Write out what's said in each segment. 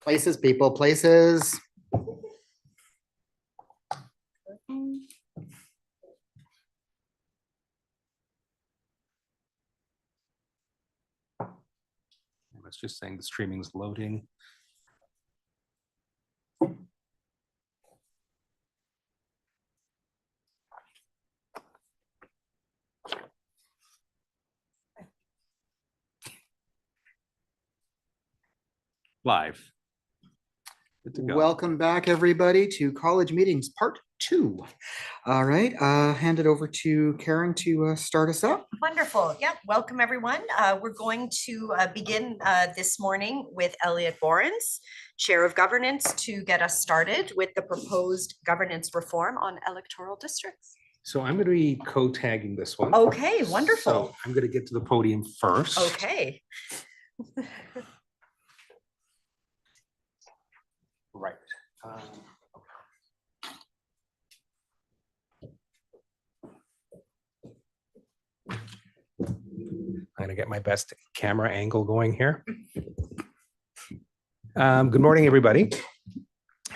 Places, people, places. It's just saying the streaming is loading. Live. Good to go. Welcome back, everybody, to College Meetings Part 2. All right, hand it over to Karen to start us up. Wonderful. Yeah, welcome everyone. We're going to begin this morning with Elliot Borens, Chair of Governance, to get us started with the proposed governance reform on electoral districts. So I'm going to be co-tagging this one. Okay, wonderful. So I'm going to get to the podium first. Okay. Right. I'm going to get my best camera angle going here. Good morning, everybody.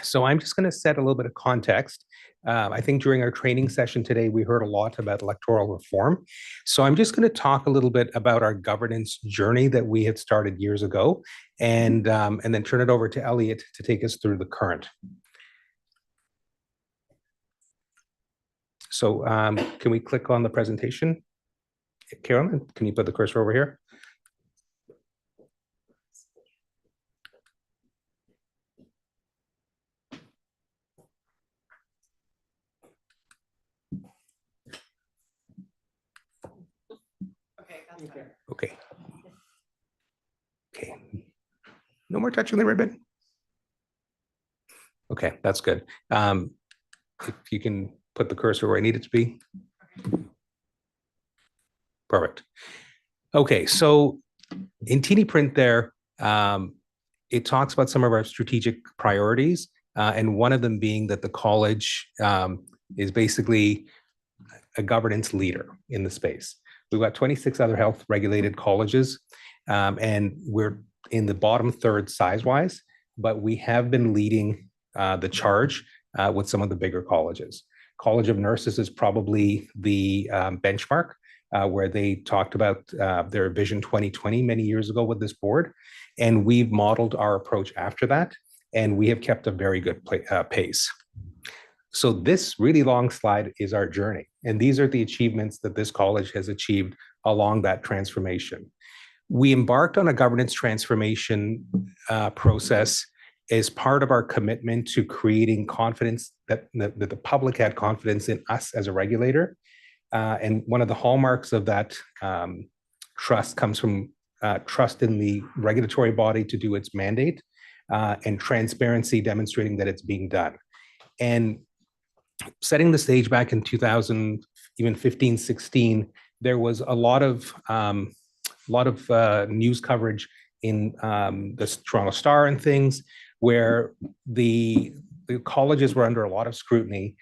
So I'm just going to set a little bit of context. I think during our training session today, we heard a lot about electoral reform. So I'm just going to talk a little bit about our governance journey that we had started years ago, and then turn it over to Elliot to take us through the current. So can we click on the presentation? Carolyn, can you put the cursor over here? Okay. Okay. No more touching the ribbon. Okay, that's good. If you can put the cursor where I need it to be. Perfect. Okay, so in teeny print there, it talks about some of our strategic priorities, and one of them being that the college is basically a governance leader in the space. We've got 26 other health regulated colleges, and we're in the bottom third size-wise, but we have been leading the charge with some of the bigger colleges. College of Nurses is probably the benchmark, where they talked about their Vision 2020 many years ago with this board, and we've modeled our approach after that, and we have kept a very good pace. So this really long slide is our journey, and these are the achievements that this college has achieved along that transformation. We embarked on a governance transformation process as part of our commitment to creating confidence that the public had confidence in us as a regulator. And one of the hallmarks of that trust comes from trust in the regulatory body to do its mandate, and transparency demonstrating that it's being done. And setting the stage back in 2000, even 15, 16, there was a lot of news coverage in the Toronto Star and things, where the colleges were under a lot of scrutiny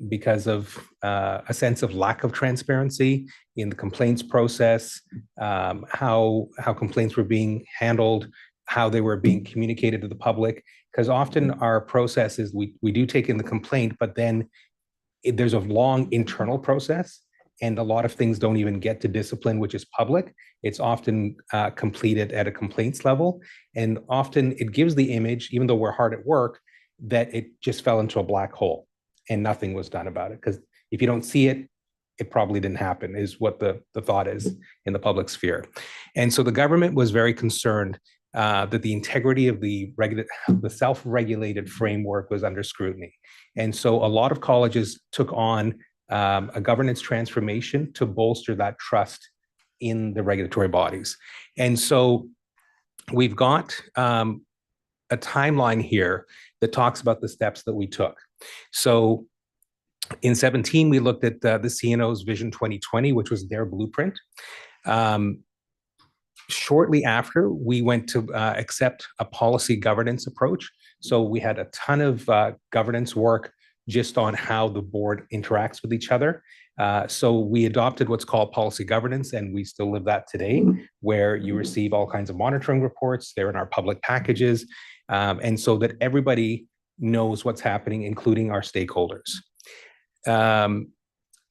because of a sense of lack of transparency in the complaints process, how complaints were being handled, how they were being communicated to the public. Because often our process is we do take in the complaint, but then there's a long internal process, and a lot of things don't even get to discipline, which is public. It's often completed at a complaints level, and often it gives the image, even though we're hard at work, that it just fell into a black hole and nothing was done about it. Because if you don't see it, it probably didn't happen, is what the thought is in the public sphere. And so the government was very concerned that the integrity of the self-regulated framework was under scrutiny. And so a lot of colleges took on a governance transformation to bolster that trust in the regulatory bodies. And so we've got a timeline here that talks about the steps that we took. So in 17, we looked at the CNO's Vision 2020, which was their blueprint. Shortly after, we went to accept a policy governance approach. So we had a ton of governance work just on how the board interacts with each other. So we adopted what's called policy governance, and we still live that today, where you receive all kinds of monitoring reports. They're in our public packages, and so that everybody knows what's happening, including our stakeholders.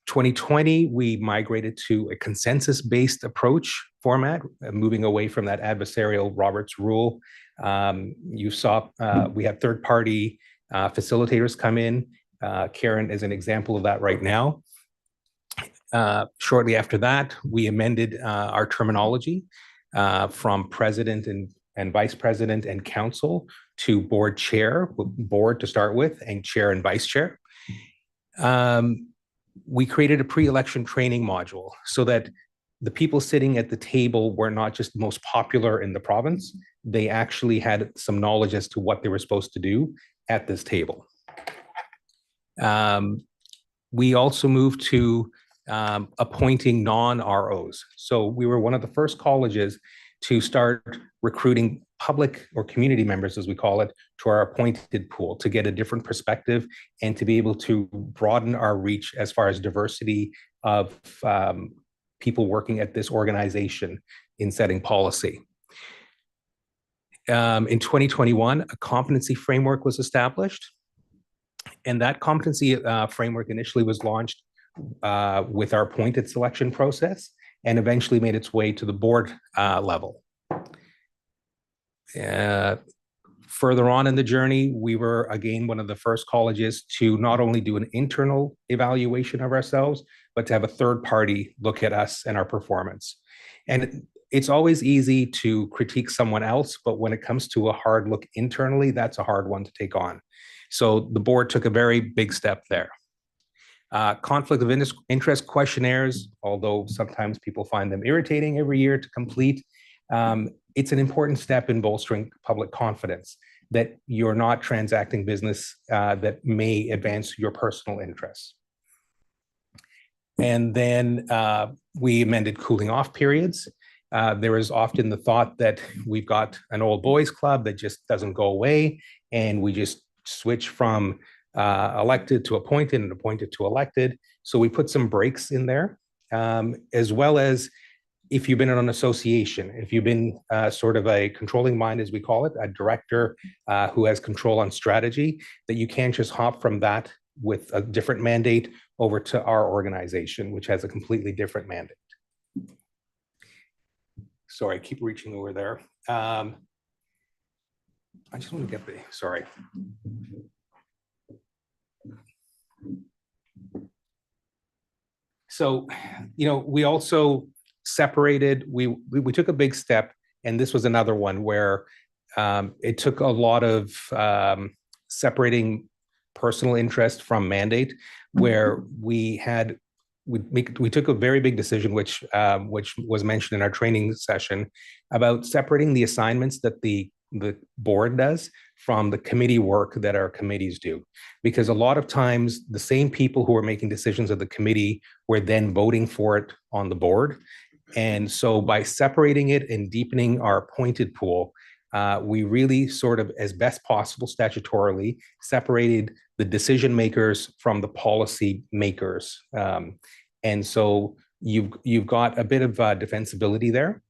2020, we migrated to a consensus-based approach format, moving away from that adversarial Roberts rule. You saw we had third-party facilitators come in. Karen is an example of that right now. Shortly after that, we amended our terminology from president and vice president and council to board chair, board to start with, and chair and vice chair. We created a pre-election training module so that the people sitting at the table were not just the most popular in the province, they actually had some knowledge as to what they were supposed to do at this table. We also moved to appointing non-ROs. So we were one of the first colleges to start recruiting public or community members, as we call it, to our appointed pool to get a different perspective and to be able to broaden our reach as far as diversity of people working at this organization in setting policy. In 2021, a competency framework was established, and that competency framework initially was launched with our appointed selection process and eventually made its way to the board level. Further on in the journey, we were again one of the first colleges to not only do an internal evaluation of ourselves, but to have a third party look at us and our performance. And it's always easy to critique someone else, but when it comes to a hard look internally, that's a hard one to take on. So the board took a very big step there. Conflict of interest questionnaires, although sometimes people find them irritating every year to complete, it's an important step in bolstering public confidence that you're not transacting business that may advance your personal interests. And then we amended cooling off periods. There is often the thought that we've got an old boys club that just doesn't go away, and we just switch from elected to appointed and appointed to elected. So we put some breaks in there, as well as if you've been in an association, if you've been sort of a controlling mind, as we call it, a director who has control on strategy, that you can't just hop from that with a different mandate over to our organization, which has a completely different mandate. Sorry, I keep reaching over there. I just want to get the, sorry. So, you know, we also separated, we took a big step, and this was another one where it took a lot of separating personal interest from mandate, where we took a very big decision, which was mentioned in our training session, about separating the assignments that the board does from the committee work that our committees do. Because a lot of times the same people who are making decisions at the committee were then voting for it on the board. And so by separating it and deepening our appointed pool, we really sort of, as best possible statutorily, separated the decision makers from the policy makers. And so you've got a bit of defensibility there.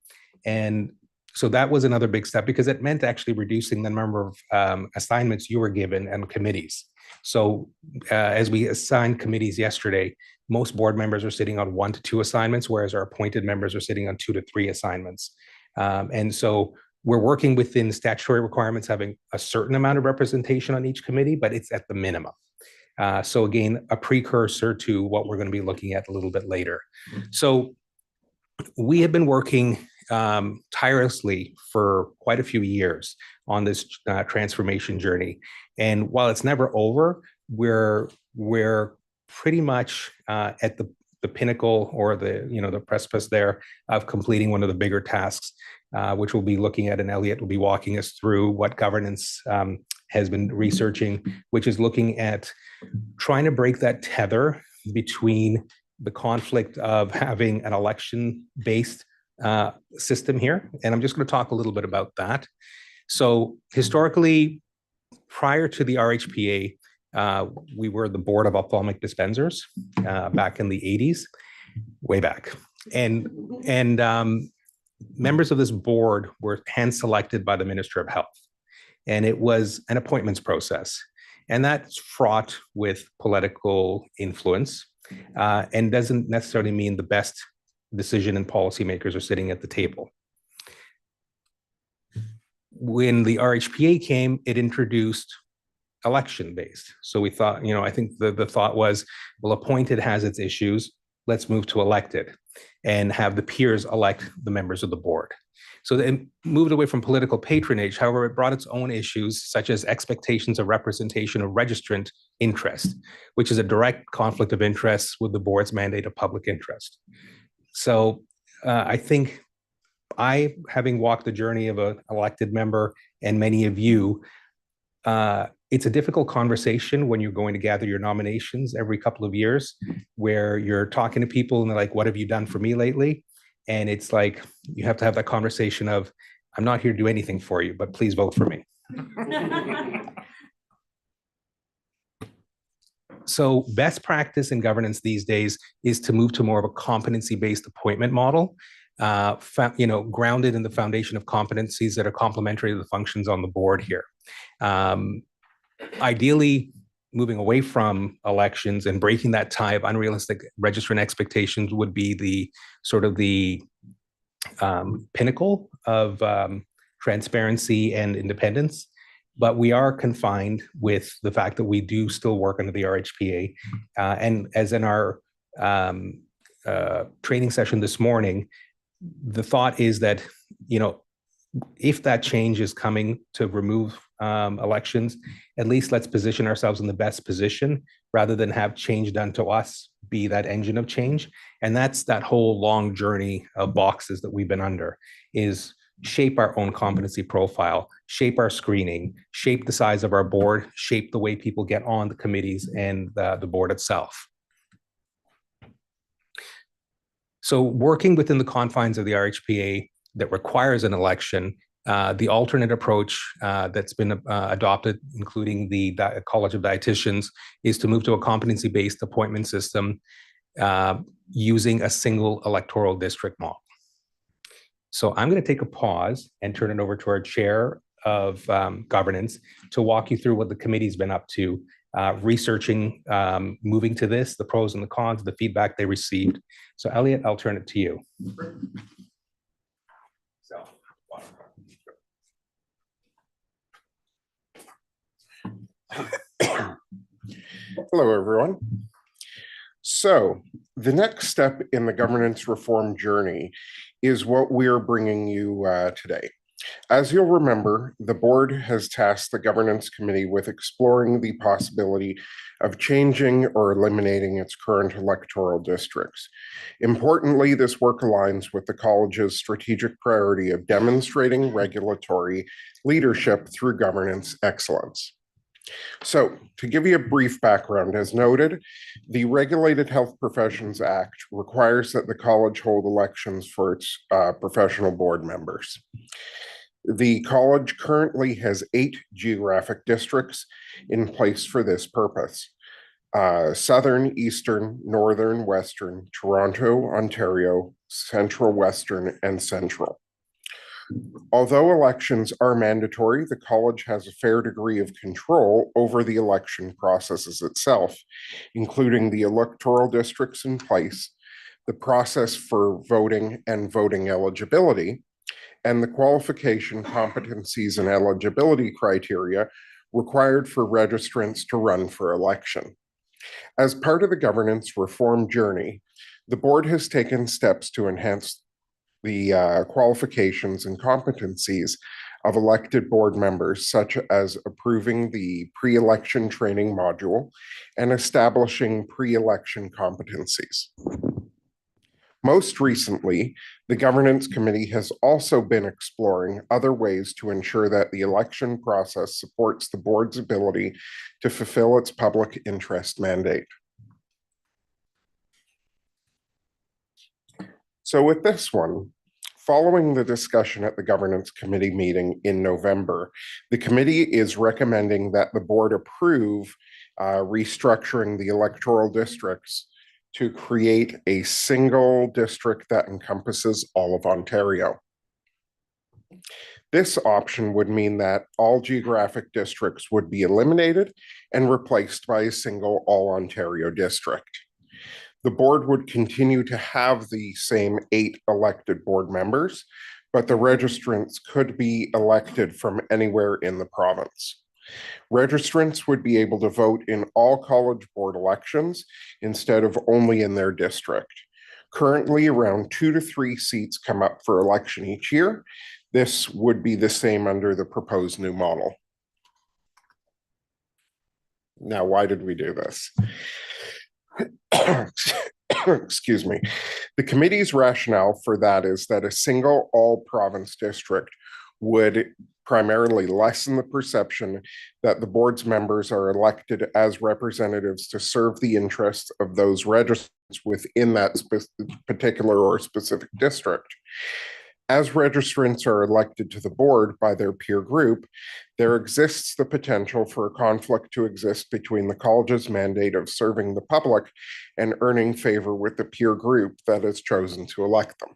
And so that was another big step, because it meant actually reducing the number of assignments you were given and committees. So as we assigned committees yesterday, most board members are sitting on 1 to 2 assignments, whereas our appointed members are sitting on 2 to 3 assignments. And so we're working within statutory requirements, having a certain amount of representation on each committee, but it's at the minimum. So again, a precursor to what we're going to be looking at a little bit later. So we have been working tirelessly for quite a few years on this transformation journey. And while it's never over, we're pretty much at the pinnacle, or the precipice there, of completing one of the bigger tasks, which we'll be looking at, and Elliot will be walking us through what governance has been researching, which is looking at trying to break that tether between the conflict of having an election-based system here. And I'm just going to talk a little bit about that. So historically, prior to the RHPA, We were the board of ophthalmic dispensers back in the 80s, way back. And members of this board were hand selected by the Minister of Health. And it was an appointments process. And that's fraught with political influence and doesn't necessarily mean the best decision and policymakers are sitting at the table. When the RHPA came, it introduced election-based. So we thought, I think the thought was, well, appointed has its issues. Let's move to elected and have the peers elect the members of the board. So it moved away from political patronage. However, it brought its own issues, such as expectations of representation of registrant interest, which is a direct conflict of interest with the board's mandate of public interest. So I think having walked the journey of an elected member and many of you, it's a difficult conversation when you're going to gather your nominations every couple of years, where you're talking to people and they're like, what have you done for me lately? And it's like, you have to have that conversation of, I'm not here to do anything for you, but please vote for me. So best practice in governance these days is to move to more of a competency-based appointment model, grounded in the foundation of competencies that are complementary to the functions on the board here. Ideally, moving away from elections and breaking that tie of unrealistic registrant expectations would be the sort of the pinnacle of transparency and independence. But we are confined with the fact that we do still work under the RHPA. And as in our training session this morning, the thought is that, if that change is coming to remove elections, at least let's position ourselves in the best position rather than have change done to us be that engine of change. And that's that whole long journey of boxes that we've been under, is shape our own competency profile, shape our screening, shape the size of our board, shape the way people get on the committees and the board itself. So working within the confines of the RHPA that requires an election, the alternate approach that's been adopted, including the College of Dietitians, is to move to a competency-based appointment system using a single electoral district model. So I'm going to take a pause and turn it over to our chair of governance to walk you through what the committee's been up to, researching, moving to this, the pros and the cons, the feedback they received. So Elliot, I'll turn it to you. Hello, everyone. So the next step in the governance reform journey is what we're bringing you today. As you'll remember, the board has tasked the governance committee with exploring the possibility of changing or eliminating its current electoral districts. Importantly, this work aligns with the college's strategic priority of demonstrating regulatory leadership through governance excellence. So, to give you a brief background, as noted, the Regulated Health Professions Act requires that the college hold elections for its professional board members. The college currently has 8 geographic districts in place for this purpose: Southern, Eastern, Northern, Western, Toronto, Ontario, Central, Western, and Central. Although elections are mandatory, the college has a fair degree of control over the election processes itself, including the electoral districts in place, the process for voting and voting eligibility, and the qualification, competencies, and eligibility criteria required for registrants to run for election. As part of the governance reform journey, the board has taken steps to enhance the qualifications and competencies of elected board members, such as approving the pre-election training module and establishing pre-election competencies. Most recently, the governance committee has also been exploring other ways to ensure that the election process supports the board's ability to fulfill its public interest mandate. So with this one, Following the discussion at the Governance Committee meeting in November, the committee is recommending that the board approve restructuring the electoral districts to create a single district that encompasses all of Ontario. This option would mean that all geographic districts would be eliminated and replaced by a single all-Ontario district. The board would continue to have the same 8 elected board members, but the registrants could be elected from anywhere in the province. Registrants would be able to vote in all college board elections instead of only in their district. Currently, around 2 to 3 seats come up for election each year. This would be the same under the proposed new model. Now, why did we do this? Excuse me. The committee's rationale for that is that a single all-province district would primarily lessen the perception that the board's members are elected as representatives to serve the interests of those registrants within that particular or specific district. As registrants are elected to the board by their peer group, there exists the potential for a conflict to exist between the college's mandate of serving the public and earning favor with the peer group that has chosen to elect them.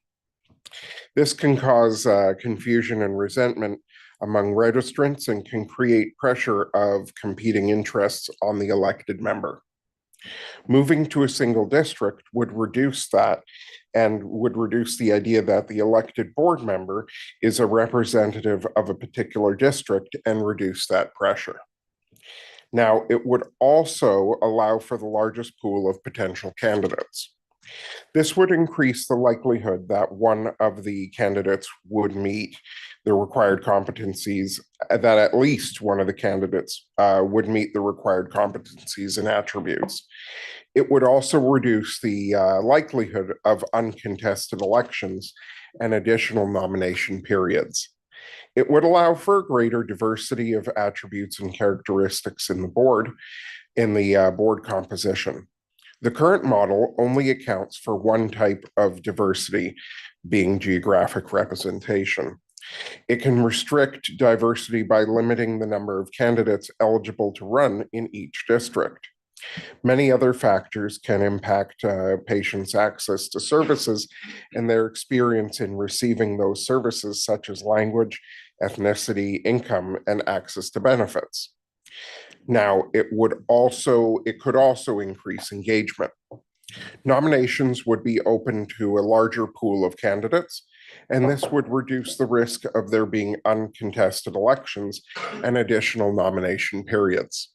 This can cause confusion and resentment among registrants and can create pressure of competing interests on the elected member. Moving to a single district would reduce that and would reduce the idea that the elected board member is a representative of a particular district and reduce that pressure. Now, it would also allow for the largest pool of potential candidates. This would increase the likelihood that one of the candidates would meet the required competencies, that at least one of the candidates would meet the required competencies and attributes. It would also reduce the likelihood of uncontested elections and additional nomination periods. It would allow for a greater diversity of attributes and characteristics in the board composition. The current model only accounts for one type of diversity, being geographic representation. It can restrict diversity by limiting the number of candidates eligible to run in each district. Many other factors can impact patients' access to services and their experience in receiving those services, such as language, ethnicity, income, and access to benefits. Now, it could also increase engagement. Nominations would be open to a larger pool of candidates, and this would reduce the risk of there being uncontested elections and additional nomination periods.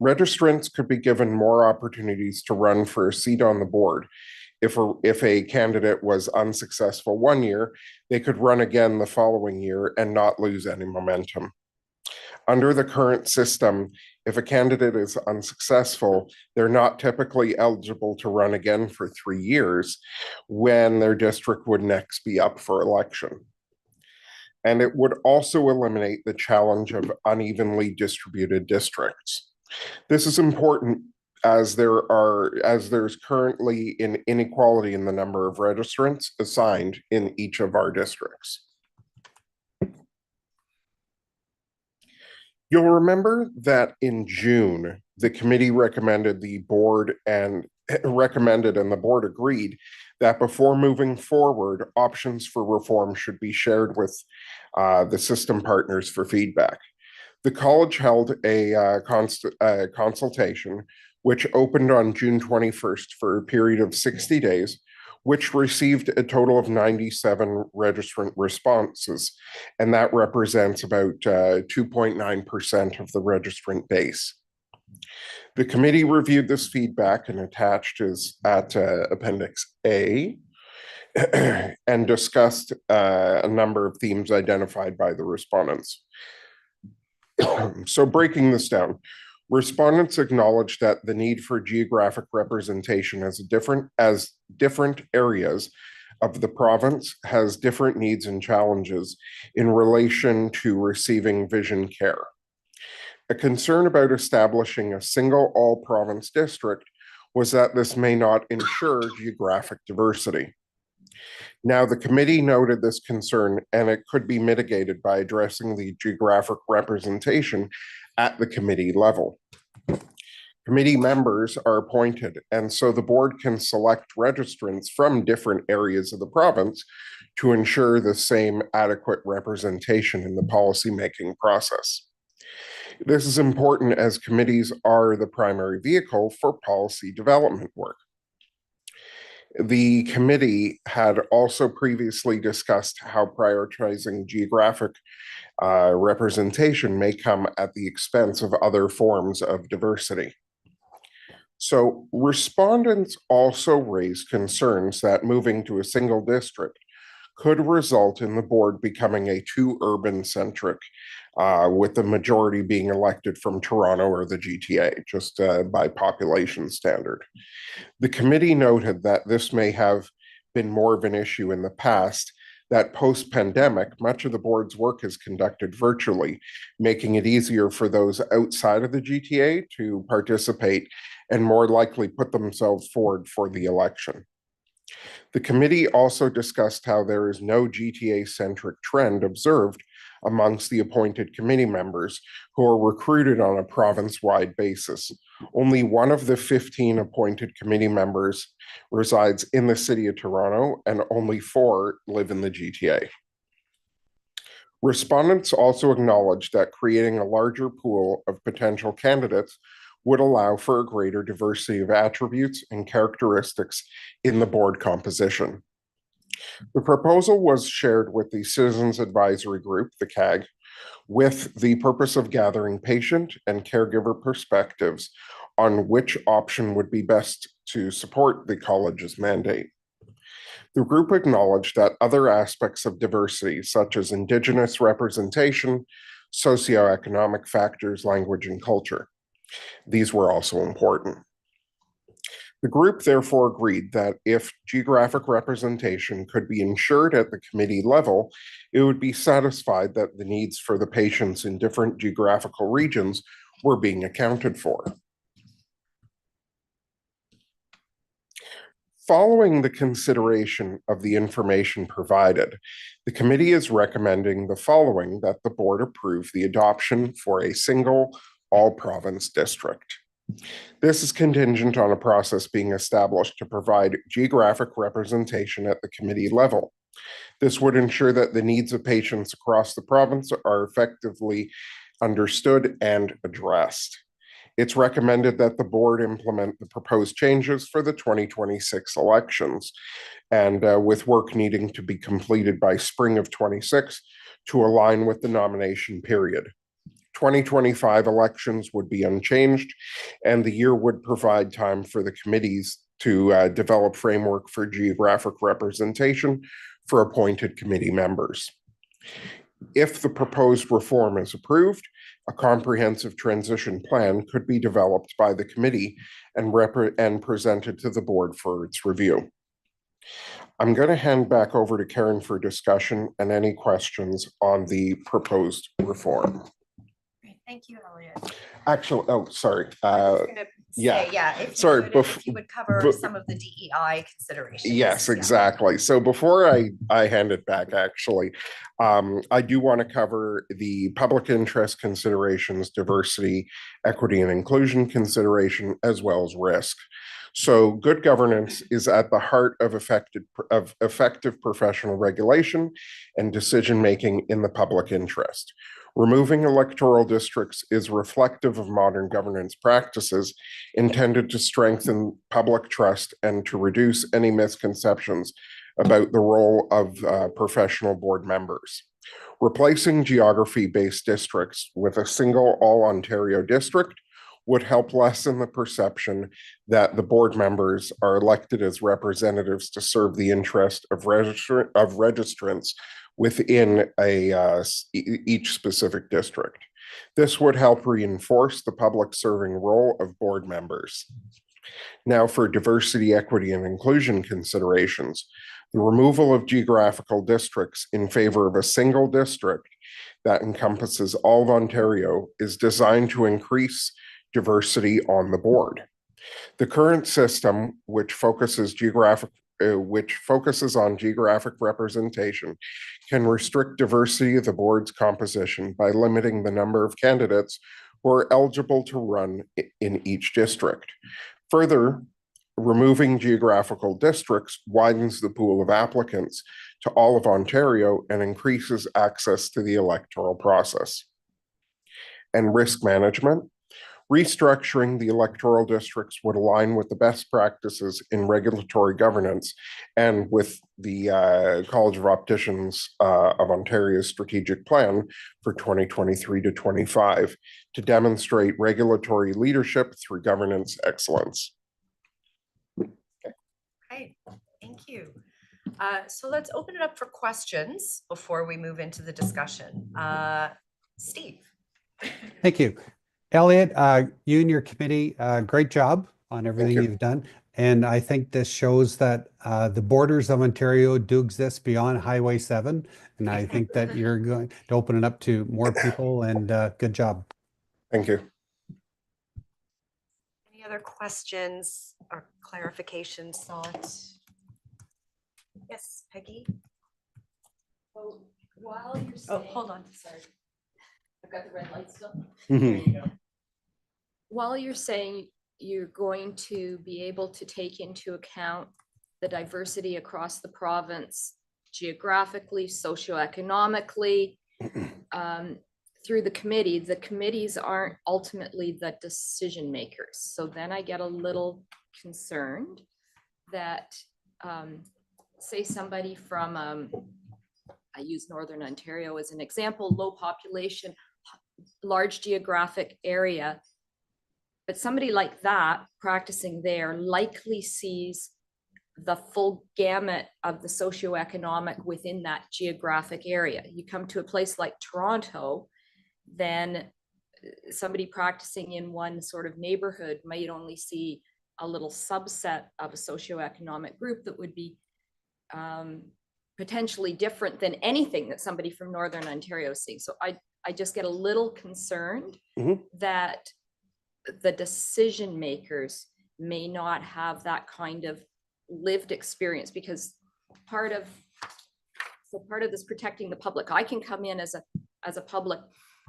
Registrants could be given more opportunities to run for a seat on the board. If a candidate was unsuccessful one year, they could run again the following year and not lose any momentum. Under the current system, if a candidate is unsuccessful, they're not typically eligible to run again for 3 years when their district would next be up for election. And it would also eliminate the challenge of unevenly distributed districts. This is important as there's currently an inequality in the number of registrants assigned in each of our districts. You'll remember that in June, the committee recommended the board and the board agreed that before moving forward, options for reform should be shared with the system partners for feedback. The college held a consultation, which opened on June 21st for a period of 60 days, which received a total of 97 registrant responses, and that represents about 2.9% of the registrant base. The committee reviewed this feedback and attached is at Appendix A and discussed a number of themes identified by the respondents. So breaking this down, respondents acknowledged that the need for geographic representation as different areas of the province has different needs and challenges in relation to receiving vision care. A concern about establishing a single all-province district was that this may not ensure geographic diversity. Now, the committee noted this concern, and it could be mitigated by addressing the geographic representation at the committee level. Committee members are appointed, and so the board can select registrants from different areas of the province to ensure the same adequate representation in the policymaking process. This is important as committees are the primary vehicle for policy development work. The committee had also previously discussed how prioritizing geographic representation may come at the expense of other forms of diversity. So respondents also raised concerns that moving to a single district could result in the board becoming a too urban-centric, with the majority being elected from Toronto or the GTA, just by population standard. The committee noted that this may have been more of an issue in the past, that post-pandemic, much of the board's work is conducted virtually, making it easier for those outside of the GTA to participate and more likely put themselves forward for the election. The committee also discussed how there is no GTA-centric trend observed amongst the appointed committee members who are recruited on a province-wide basis. Only one of the 15 appointed committee members resides in the city of Toronto, and only 4 live in the GTA. Respondents also acknowledged that creating a larger pool of potential candidates would allow for a greater diversity of attributes and characteristics in the board composition. The proposal was shared with the Citizens Advisory Group, the CAG, with the purpose of gathering patient and caregiver perspectives on which option would be best to support the college's mandate. The group acknowledged that other aspects of diversity, such as Indigenous representation, socioeconomic factors, language, and culture, these were also important. The group therefore agreed that if geographic representation could be ensured at the committee level, it would be satisfied that the needs for the patients in different geographical regions were being accounted for. Following the consideration of the information provided, the committee is recommending the following: that the board approve the adoption for a single all-province district. This is contingent on a process being established to provide geographic representation at the committee level. This would ensure that the needs of patients across the province are effectively understood and addressed. It's recommended that the board implement the proposed changes for the 2026 elections, and with work needing to be completed by spring of 26 to align with the nomination period. 2025 elections would be unchanged, and the year would provide time for the committees to develop framework for geographic representation for appointed committee members. If the proposed reform is approved, a comprehensive transition plan could be developed by the committee and presented to the board for its review. I'm going to hand back over to Karen for discussion and any questions on the proposed reform. Great, thank you, Elliot. Actually, oh, sorry. I was gonna yeah. say, yeah, if Sorry, you would cover some of the DEI considerations. Yes, Yeah. exactly. So before I hand it back, actually, I do want to cover the public interest considerations, diversity, equity, and inclusion consideration, as well as risk. So good governance is at the heart of effective professional regulation and decision-making in the public interest. Removing electoral districts is reflective of modern governance practices intended to strengthen public trust and to reduce any misconceptions about the role of professional board members. Replacing geography-based districts with a single all-Ontario district would help lessen the perception that the board members are elected as representatives to serve the interest of registrants within each specific district. This would help reinforce the public serving role of board members. Now for diversity, equity, and inclusion considerations, the removal of geographical districts in favor of a single district that encompasses all of Ontario is designed to increase diversity on the board. The current system, which focuses geographic which focuses on geographic representation, can restrict diversity of the board's composition by limiting the number of candidates who are eligible to run in each district. Further, removing geographical districts widens the pool of applicants to all of Ontario and increases access to the electoral process. And risk management. Restructuring the electoral districts would align with the best practices in regulatory governance and with the College of Opticians of Ontario's strategic plan for 2023 to 25 to demonstrate regulatory leadership through governance excellence. Okay, thank you. So let's open it up for questions before we move into the discussion. Steve. Thank you. Elliot, you and your committee, great job on everything you. you've done. And I think this shows that the borders of Ontario do exist beyond Highway 7. And I think that you're going to open it up to more people, and good job. Thank you. Any other questions or clarifications, thoughts? Yes, Peggy? So while you're Oh, saying, hold on. sorry, I've got the red light still. Mhm. While you're saying you're going to be able to take into account the diversity across the province geographically, socioeconomically, through the committees aren't ultimately the decision makers. So then I get a little concerned that, say somebody from, I use Northern Ontario as an example, low population, large geographic area, but somebody like that practicing there likely sees the full gamut of the socioeconomic within that geographic area. You come to a place like Toronto, then somebody practicing in one sort of neighborhood might only see a little subset of a socioeconomic group that would be potentially different than anything that somebody from Northern Ontario is seeing. So I just get a little concerned that the decision makers may not have that kind of lived experience, because part of this protecting the public, I can come in as a public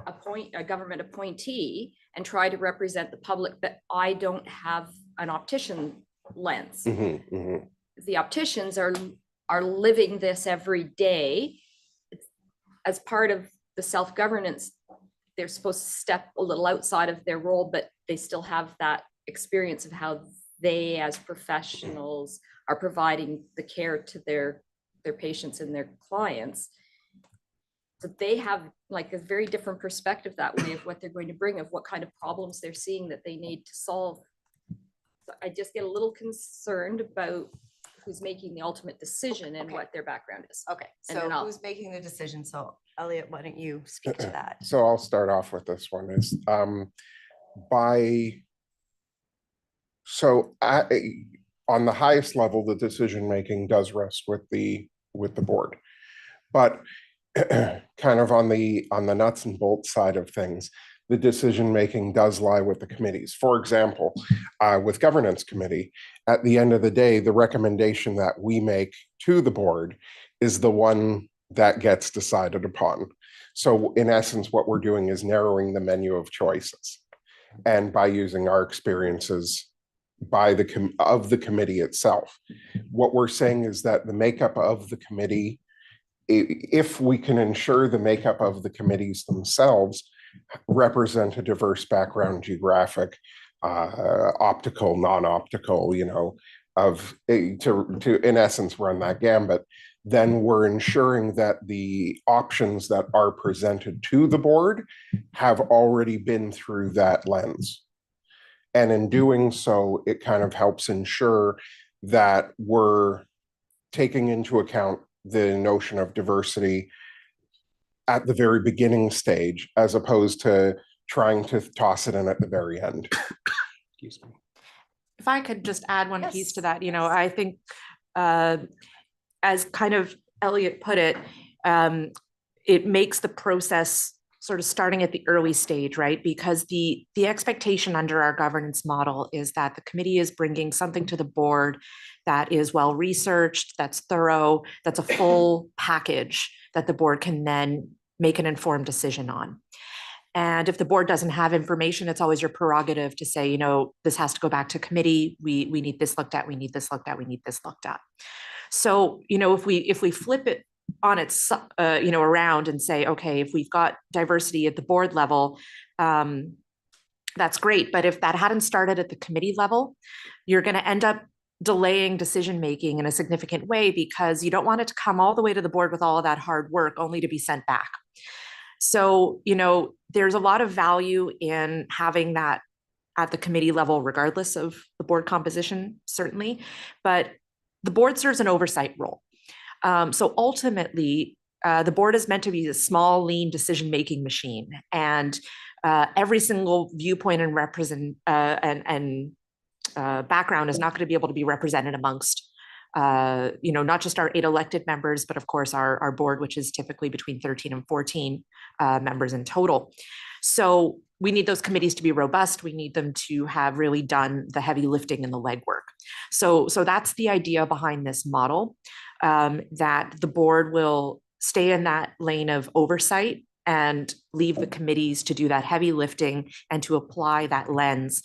a government appointee and try to represent the public, but I don't have an optician lens. The opticians are living this every day. As part of the self-governance, they're supposed to step a little outside of their role, but they still have that experience of how they as professionals are providing the care to their patients and their clients. So they have like a very different perspective that way of what they're going to bring, of what kind of problems they're seeing that they need to solve. So I just get a little concerned about who's making the ultimate decision and what their background is. Okay, And so then I'll- who's making the decision? So Elliot, why don't you speak to that? So I'll start off with this one is on the highest level, the decision making does rest with the board, but kind of on the nuts and bolts side of things, the decision making does lie with the committees. For example, with governance committee, at the end of the day, the recommendation that we make to the board is the one that gets decided upon. So in essence, what we're doing is narrowing the menu of choices. And by using our experiences of the committee itself, what we're saying is that the makeup of the committee, if we can ensure the makeup of the committees themselves represent a diverse background, geographic, optical, non-optical, to in essence run that gambit, then we're ensuring that the options that are presented to the board have already been through that lens. And in doing so, it kind of helps ensure that we're taking into account the notion of diversity at the very beginning stage, as opposed to trying to toss it in at the very end. Excuse me. If I could just add one piece Yes, to that, I think as kind of Elliot put it, it makes the process sort of starting at the early stage, right? Because the expectation under our governance model is that the committee is bringing something to the board that is well researched, that's thorough, that's a full package that the board can then make an informed decision on. And if the board doesn't have information, it's always your prerogative to say, you know, this has to go back to committee. We need this looked at. We need this looked at. We need this looked at. So, you know, if we flip it on its, you know, around and say, okay, if we've got diversity at the board level, that's great. But if that hadn't started at the committee level, you're going to end up delaying decision making in a significant way because you don't want it to come all the way to the board with all of that hard work only to be sent back. So, you know, there's a lot of value in having that at the committee level, regardless of the board composition, certainly, but the board serves an oversight role. So ultimately, the board is meant to be a small, lean decision-making machine, and every single viewpoint and background is not going to be able to be represented amongst you know, not just our 8 elected members, but of course our board, which is typically between 13 and 14 members in total. So we need those committees to be robust. We need them to have really done the heavy lifting and the legwork. So that's the idea behind this model, that the board will stay in that lane of oversight and leave the committees to do that heavy lifting and to apply that lens.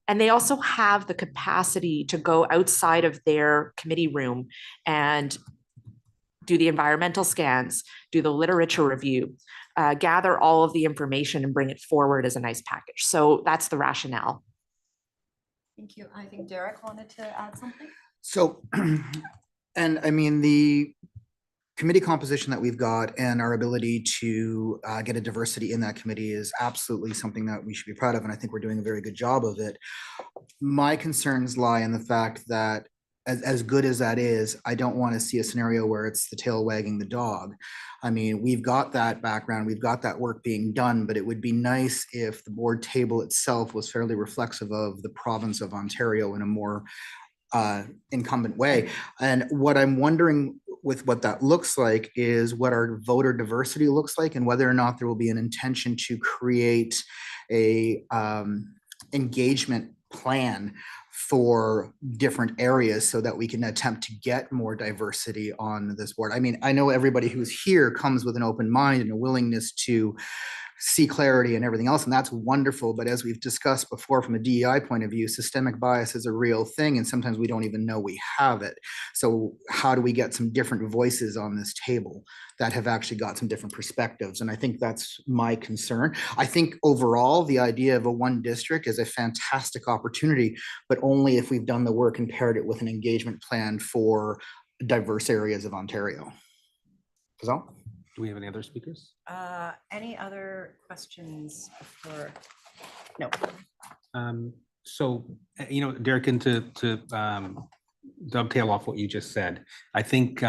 And they also have the capacity to go outside of their committee room and do the environmental scans, do the literature review, gather all of the information and bring it forward as a nice package. So that's the rationale. Thank you. I think Derek wanted to add something. So, and I mean, the committee composition that we've got and our ability to get a diversity in that committee is absolutely something that we should be proud of. And I think we're doing a very good job of it. My concerns lie in the fact that as good as that is, I don't want to see a scenario where it's the tail wagging the dog. I mean, we've got that background, we've got that work being done, but it would be nice if the board table itself was fairly reflexive of the province of Ontario in a more incumbent way. And what I'm wondering with what that looks like is what our voter diversity looks like and whether or not there will be an intention to create a engagement plan for different areas so that we can attempt to get more diversity on this board. I mean, I know everybody who's here comes with an open mind and a willingness to see clarity and everything else, and that's wonderful. But as we've discussed before, from a DEI point of view, systemic bias is a real thing, and sometimes we don't even know we have it. So how do we get some different voices on this table that have actually got some different perspectives? And I think that's my concern. I think overall, the idea of a one district is a fantastic opportunity, but only if we've done the work and paired it with an engagement plan for diverse areas of Ontario. So, Do we have any other speakers? Any other questions before? No. So, you know, Derek, and to dovetail off what you just said, I think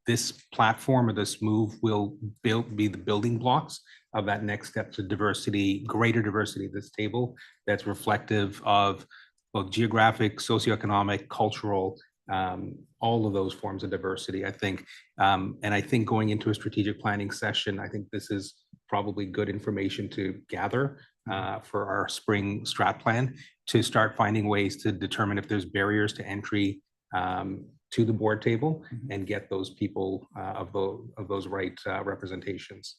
this platform or this move will be the building blocks of that next step to diversity, greater diversity at this table that's reflective of both geographic, socioeconomic, cultural, all of those forms of diversity, I think. And I think going into a strategic planning session, I think this is probably good information to gather for our spring strat plan to start finding ways to determine if there's barriers to entry to the board table and get those people of those right representations.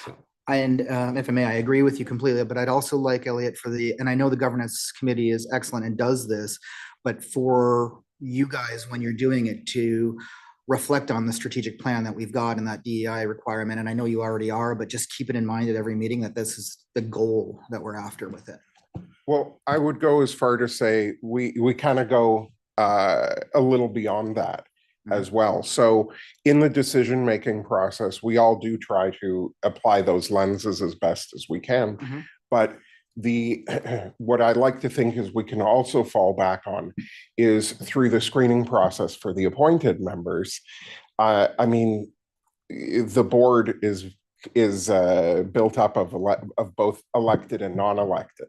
So. And if I may, I agree with you completely, but I'd also like Elliot and I know the governance committee is excellent and does this, but for you guys, when you're doing it, to reflect on the strategic plan that we've got and that DEI requirement. And I know you already are, but just keep it in mind at every meeting that this is the goal that we're after with it. Well, I would go as far to say we kind of go a little beyond that as well. So in the decision-making process, we all do try to apply those lenses as best as we can. But what I like to think is we can also fall back on is through the screening process for the appointed members. I mean, the board is built up of both elected and non-elected.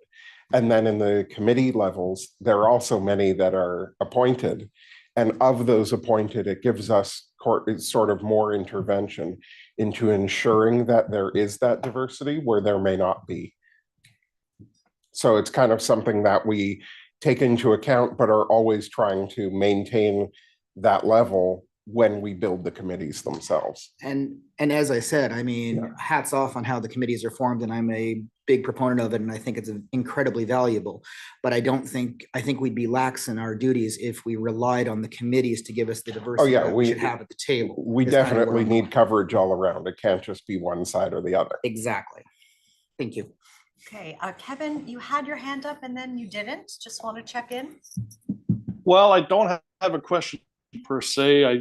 And then in the committee levels, there are also many that are appointed. And of those appointed, it gives us sort of more intervention into ensuring that there is that diversity where there may not be. So it's kind of something that we take into account, but are always trying to maintain that level when we build the committees themselves. And as I said, I mean, Yeah. hats off on how the committees are formed, and I'm a big proponent of it, and I think it's incredibly valuable. But I think we'd be lax in our duties if we relied on the committees to give us the diversity yeah, that we should have at the table. We is kind of where definitely I'm need going. coverage all around. It can't just be one side or the other. Exactly. Thank you. Okay, Kevin, you had your hand up and then you didn't. Just want to check in. Well, I don't have a question per se. Are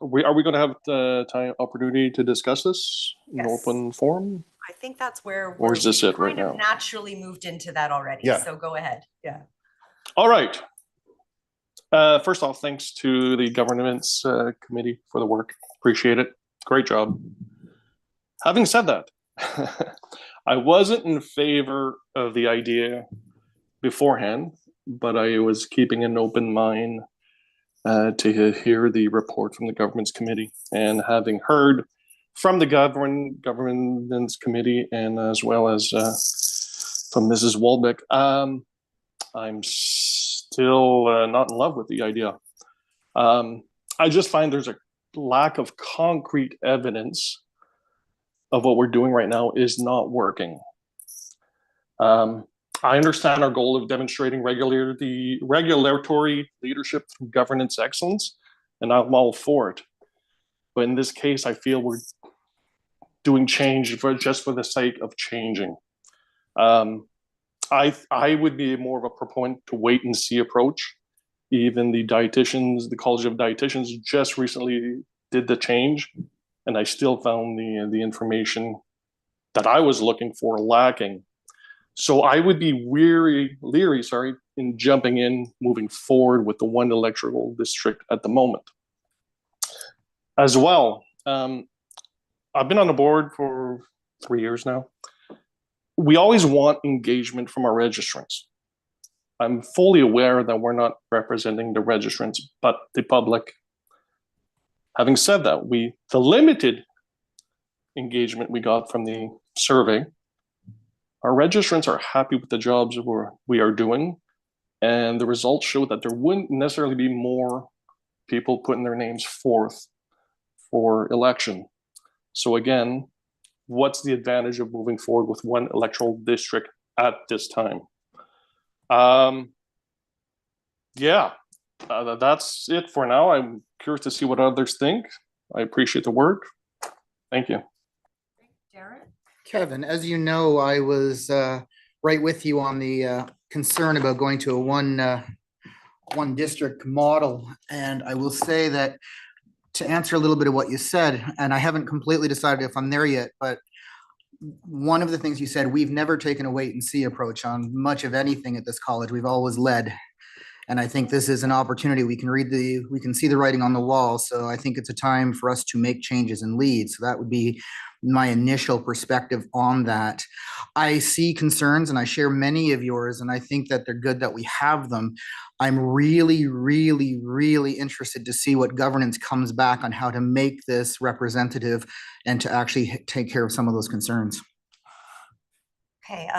we going to have the opportunity to discuss this in Yes. open forum? I think that's where Or is this it right kind of now? naturally moved into that already. Yeah. So go ahead. Yeah. All right. First off, thanks to the governance committee for the work. Appreciate it. Great job. Having said that, I wasn't in favor of the idea beforehand, but I was keeping an open mind to hear the report from the governance committee, and having heard from the governance committee and as well as from Mrs. Walbeck, I'm still not in love with the idea. I just find there's a lack of concrete evidence of what we're doing right now is not working. I understand our goal of demonstrating regulatory leadership through governance excellence, and I'm all for it. But in this case, I feel we're doing change just for the sake of changing. I would be more of a proponent to wait and see approach. Even the dietitians, the College of Dietitians just recently did the change, and I still found the information that I was looking for lacking. So I would be leery, in jumping in, moving forward with the one electoral district at the moment. As well, I've been on the board for 3 years now. We always want engagement from our registrants. I'm fully aware that we're not representing the registrants, but the public. Having said that, the limited engagement we got from the survey, our registrants are happy with the jobs we are doing, and the results show that there wouldn't necessarily be more people putting their names forth for election. So again, what's the advantage of moving forward with one electoral district at this time? That's it for now. I'm curious to see what others think. I appreciate the work. Thank you. Jared? Kevin, as you know, I was right with you on the concern about going to a one district model. And I will say that to answer a little bit of what you said, and I haven't completely decided if I'm there yet, but one of the things you said, we've never taken a wait and see approach on much of anything at this college. We've always led. And I think this is an opportunity. We can see the writing on the wall. So I think it's a time for us to make changes and lead. So that would be my initial perspective on that. I see concerns and I share many of yours, and I think that they're good that we have them. I'm really, really, really interested to see what governance comes back on how to make this representative and to actually take care of some of those concerns. Okay,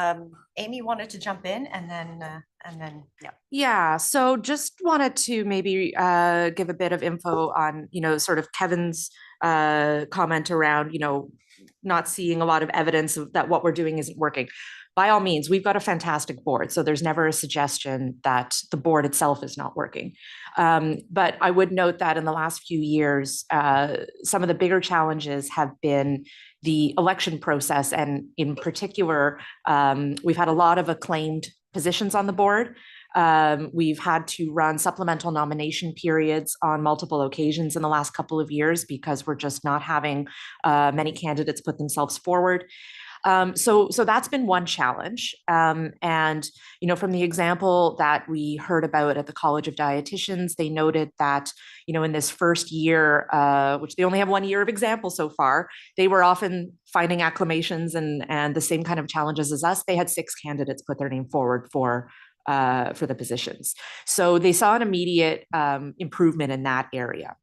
Amy wanted to jump in and then yeah. Yeah, so just wanted to maybe give a bit of info on, sort of Kevin's comment around, not seeing a lot of evidence of that what we're doing isn't working. By all means, we've got a fantastic board, so there's never a suggestion that the board itself is not working. But I would note that in the last few years, some of the bigger challenges have been the election process, and in particular, we've had a lot of acclaimed positions on the board. We've had to run supplemental nomination periods on multiple occasions in the last couple of years because we're just not having many candidates put themselves forward. So that's been one challenge. And, from the example that we heard about at the College of Dietitians, they noted that, in this first year, which they only have 1 year of example so far, they were often finding acclamations and the same kind of challenges as us. They had 6 candidates put their name forward for the positions. So they saw an immediate improvement in that area.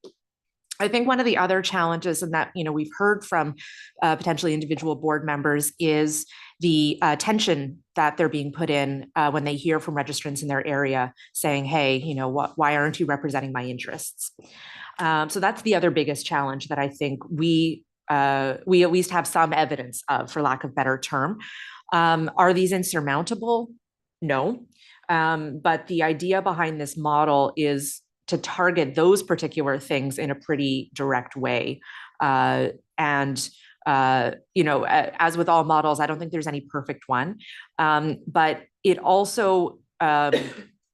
I think one of the other challenges, and that, we've heard from potentially individual board members, is the tension that they're being put in when they hear from registrants in their area saying, hey, why aren't you representing my interests? So that's the other biggest challenge that I think we at least have some evidence of, for lack of better term. Are these insurmountable? No. But the idea behind this model is to target those particular things in a pretty direct way. As with all models, I don't think there's any perfect one, but it also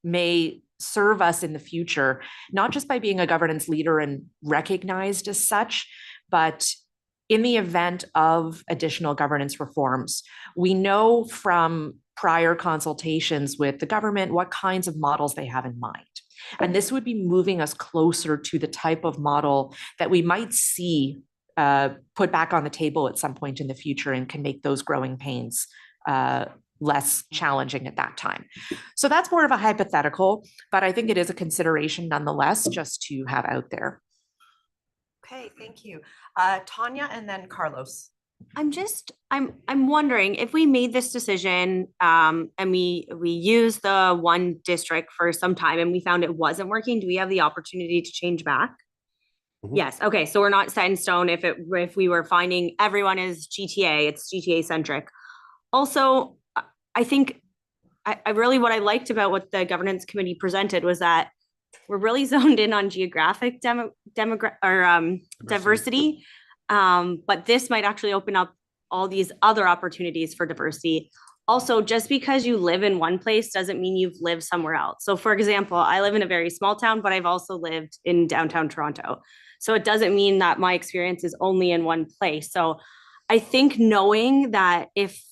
may serve us in the future, not just by being a governance leader and recognized as such, but in the event of additional governance reforms. We know from prior consultations with the government what kinds of models they have in mind. And this would be moving us closer to the type of model that we might see put back on the table at some point in the future, and can make those growing pains less challenging at that time. So that's more of a hypothetical, but I think it is a consideration nonetheless, just to have out there. Okay, thank you. Tanya and then Carlos. I'm wondering if we made this decision and we used the one district for some time and we found it wasn't working, do we have the opportunity to change back? Mhm. Yes. Okay. So we're not set in stone if we were finding everyone is GTA, it's GTA centric. Also, I think I really, what I liked about what the governance committee presented was that we're really zoned in on geographic diversity. But this might actually open up all these other opportunities for diversity. Also, just because you live in one place doesn't mean you've lived somewhere else. So for example, I live in a very small town, but I've also lived in downtown Toronto. So it doesn't mean that my experience is only in one place. So I think knowing that if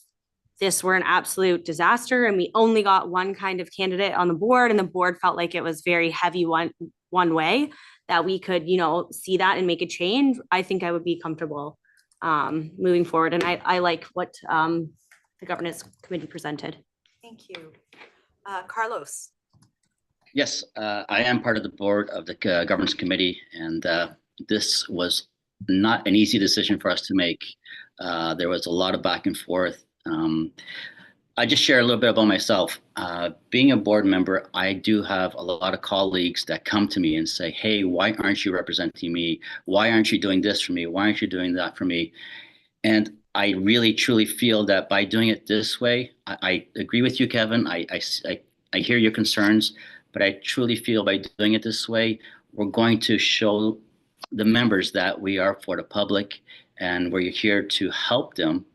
this were an absolute disaster and we only got one kind of candidate on the board and the board felt like it was very heavy one way, that we could, see that and make a change, I think I would be comfortable moving forward. And I like what the governance committee presented. Thank you. Carlos. Yes, I am part of the board of the governance committee, and this was not an easy decision for us to make. There was a lot of back and forth. I just share a little bit about myself. Being a board member, I do have a lot of colleagues that come to me and say, hey, why aren't you representing me? Why aren't you doing this for me? Why aren't you doing that for me? And I really, truly feel that by doing it this way, I agree with you, Kevin. I hear your concerns, but I truly feel by doing it this way, we're going to show the members that we are for the public and we're here to help them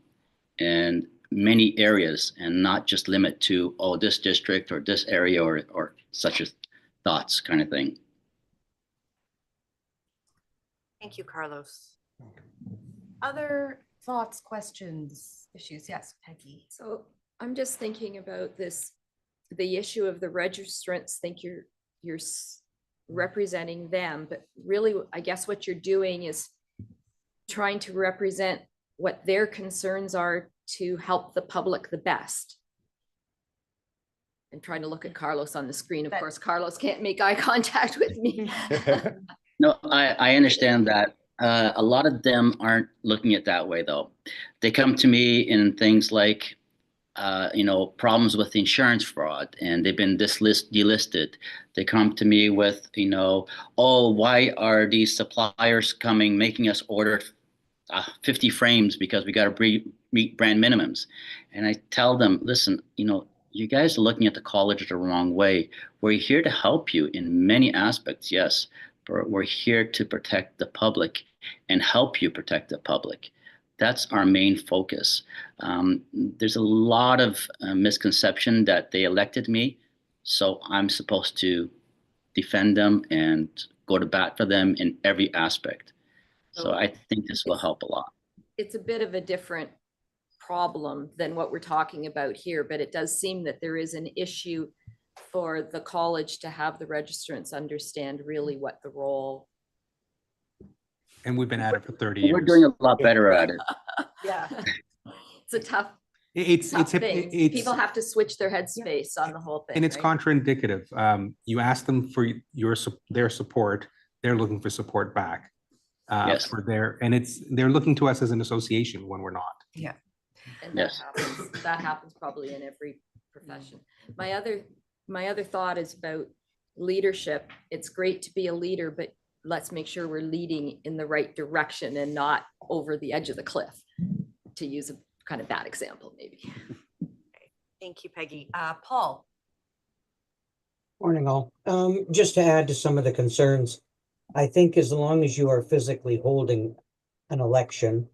in many areas and not just limit to, oh, this district or this area or such as thoughts kind of thing. Thank you, Carlos. Other thoughts, questions, issues? Yes, Peggy. So I'm just thinking about this, the issue of the registrants think you're representing them, but really, I guess what you're doing is trying to represent what their concerns are to help the public the best. I'm trying to look at Carlos on the screen. Of course, Carlos can't make eye contact with me. No, I understand that. A lot of them aren't looking at it that way, though. They come to me in things like, problems with insurance fraud, and they've been delisted. They come to me with, oh, why are these suppliers making us order 50 frames because we got to meet brand minimums? And I tell them, listen, you guys are looking at the college the wrong way. We're here to help you in many aspects, yes, but we're here to protect the public and help you protect the public. That's our main focus. There's a lot of misconception that they elected me, so I'm supposed to defend them and go to bat for them in every aspect. So I think this will help a lot. It's a bit of a different problem than what we're talking about here, but it does seem that there is an issue for the college to have the registrants understand really what the role. And we've been at it for 30 years. We're doing a lot better at it. Yeah. It's a tough It's people have to switch their headspace on the whole thing. and it's right? contraindicative. You ask them for their support, they're looking for support back. Yes. for their, and they're looking to us as an association when we're not. And Yes. that happens probably in every profession. My other thought is about leadership. It's great to be a leader, but let's make sure we're leading in the right direction and not over the edge of the cliff, to use a kind of bad example, maybe. Thank you, Peggy. Paul? Morning all. Just to add to some of the concerns, I think as long as you are physically holding an election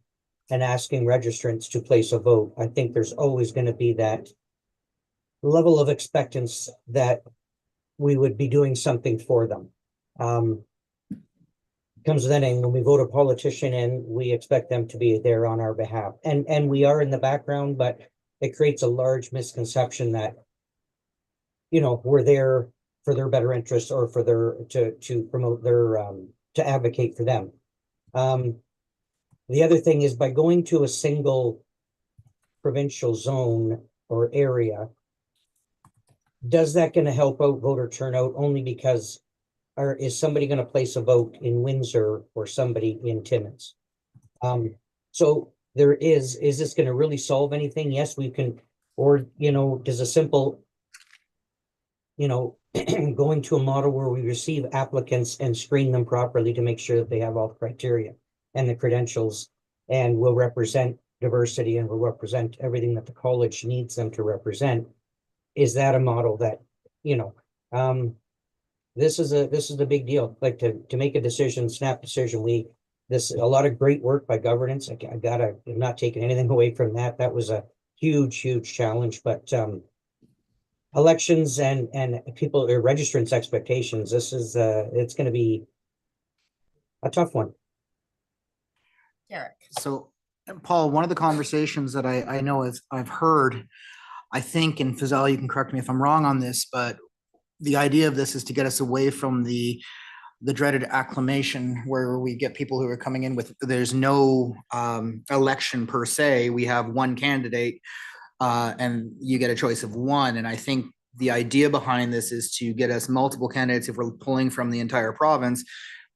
and asking registrants to place a vote, I think there's always going to be that level of expectance that we would be doing something for them. Comes with anything, when we vote a politician in, we expect them to be there on our behalf. And we are in the background, but it creates a large misconception that, you know, we're there for their better interests or for their, to promote their, to advocate for them. The other thing is by going to a single provincial zone or area, does that going to help out voter turnout only because, or is somebody going to place a vote in Windsor or somebody in Timmins? So there is this going to really solve anything? Yes, we can, or, you know, does a simple, you know, going to a model where we receive applicants and screen them properly to make sure that they have all the criteria and the credentials and will represent diversity and will represent everything that the college needs them to represent. Is that a model that, you know, this is the big deal, like to make a decision, snap decision. A lot of great work by governance. I'm not taking anything away from that. That was a huge challenge, but elections and people or registrants' expectations, this is it's going to be a tough one. Derek? So, Paul, one of the conversations that I know I've heard, I think, and Fazal, you can correct me if I'm wrong on this, but the idea of this is to get us away from the dreaded acclamation where we get people who are coming in with, there's no election per se. We have one candidate and you get a choice of one. And I think the idea behind this is to get us multiple candidates. If we're pulling from the entire province,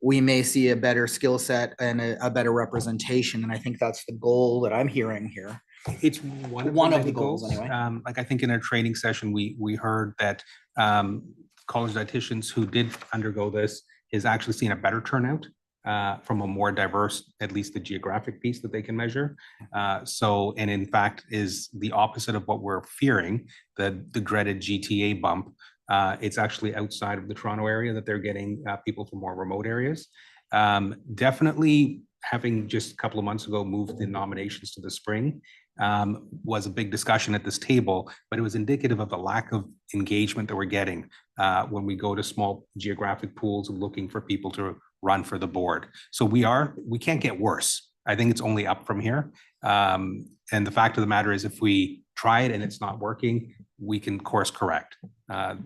we may see a better skill set and a better representation. And I think that's the goal that I'm hearing here. It's one of the goals. Anyway. Like I think in our training session, we heard that college dietitians who did undergo this is actually seeing a better turnout from a more diverse, at least the geographic piece that they can measure. And in fact is the opposite of what we're fearing, the dreaded GTA bump. It's actually outside of the Toronto area that they're getting people from more remote areas. Definitely having just a couple of months ago moved the nominations to the spring was a big discussion at this table, but it was indicative of the lack of engagement that we're getting when we go to small geographic pools looking for people to run for the board. So we can't get worse. I think it's only up from here. And the fact of the matter is if we try it and it's not working, we can course correct. I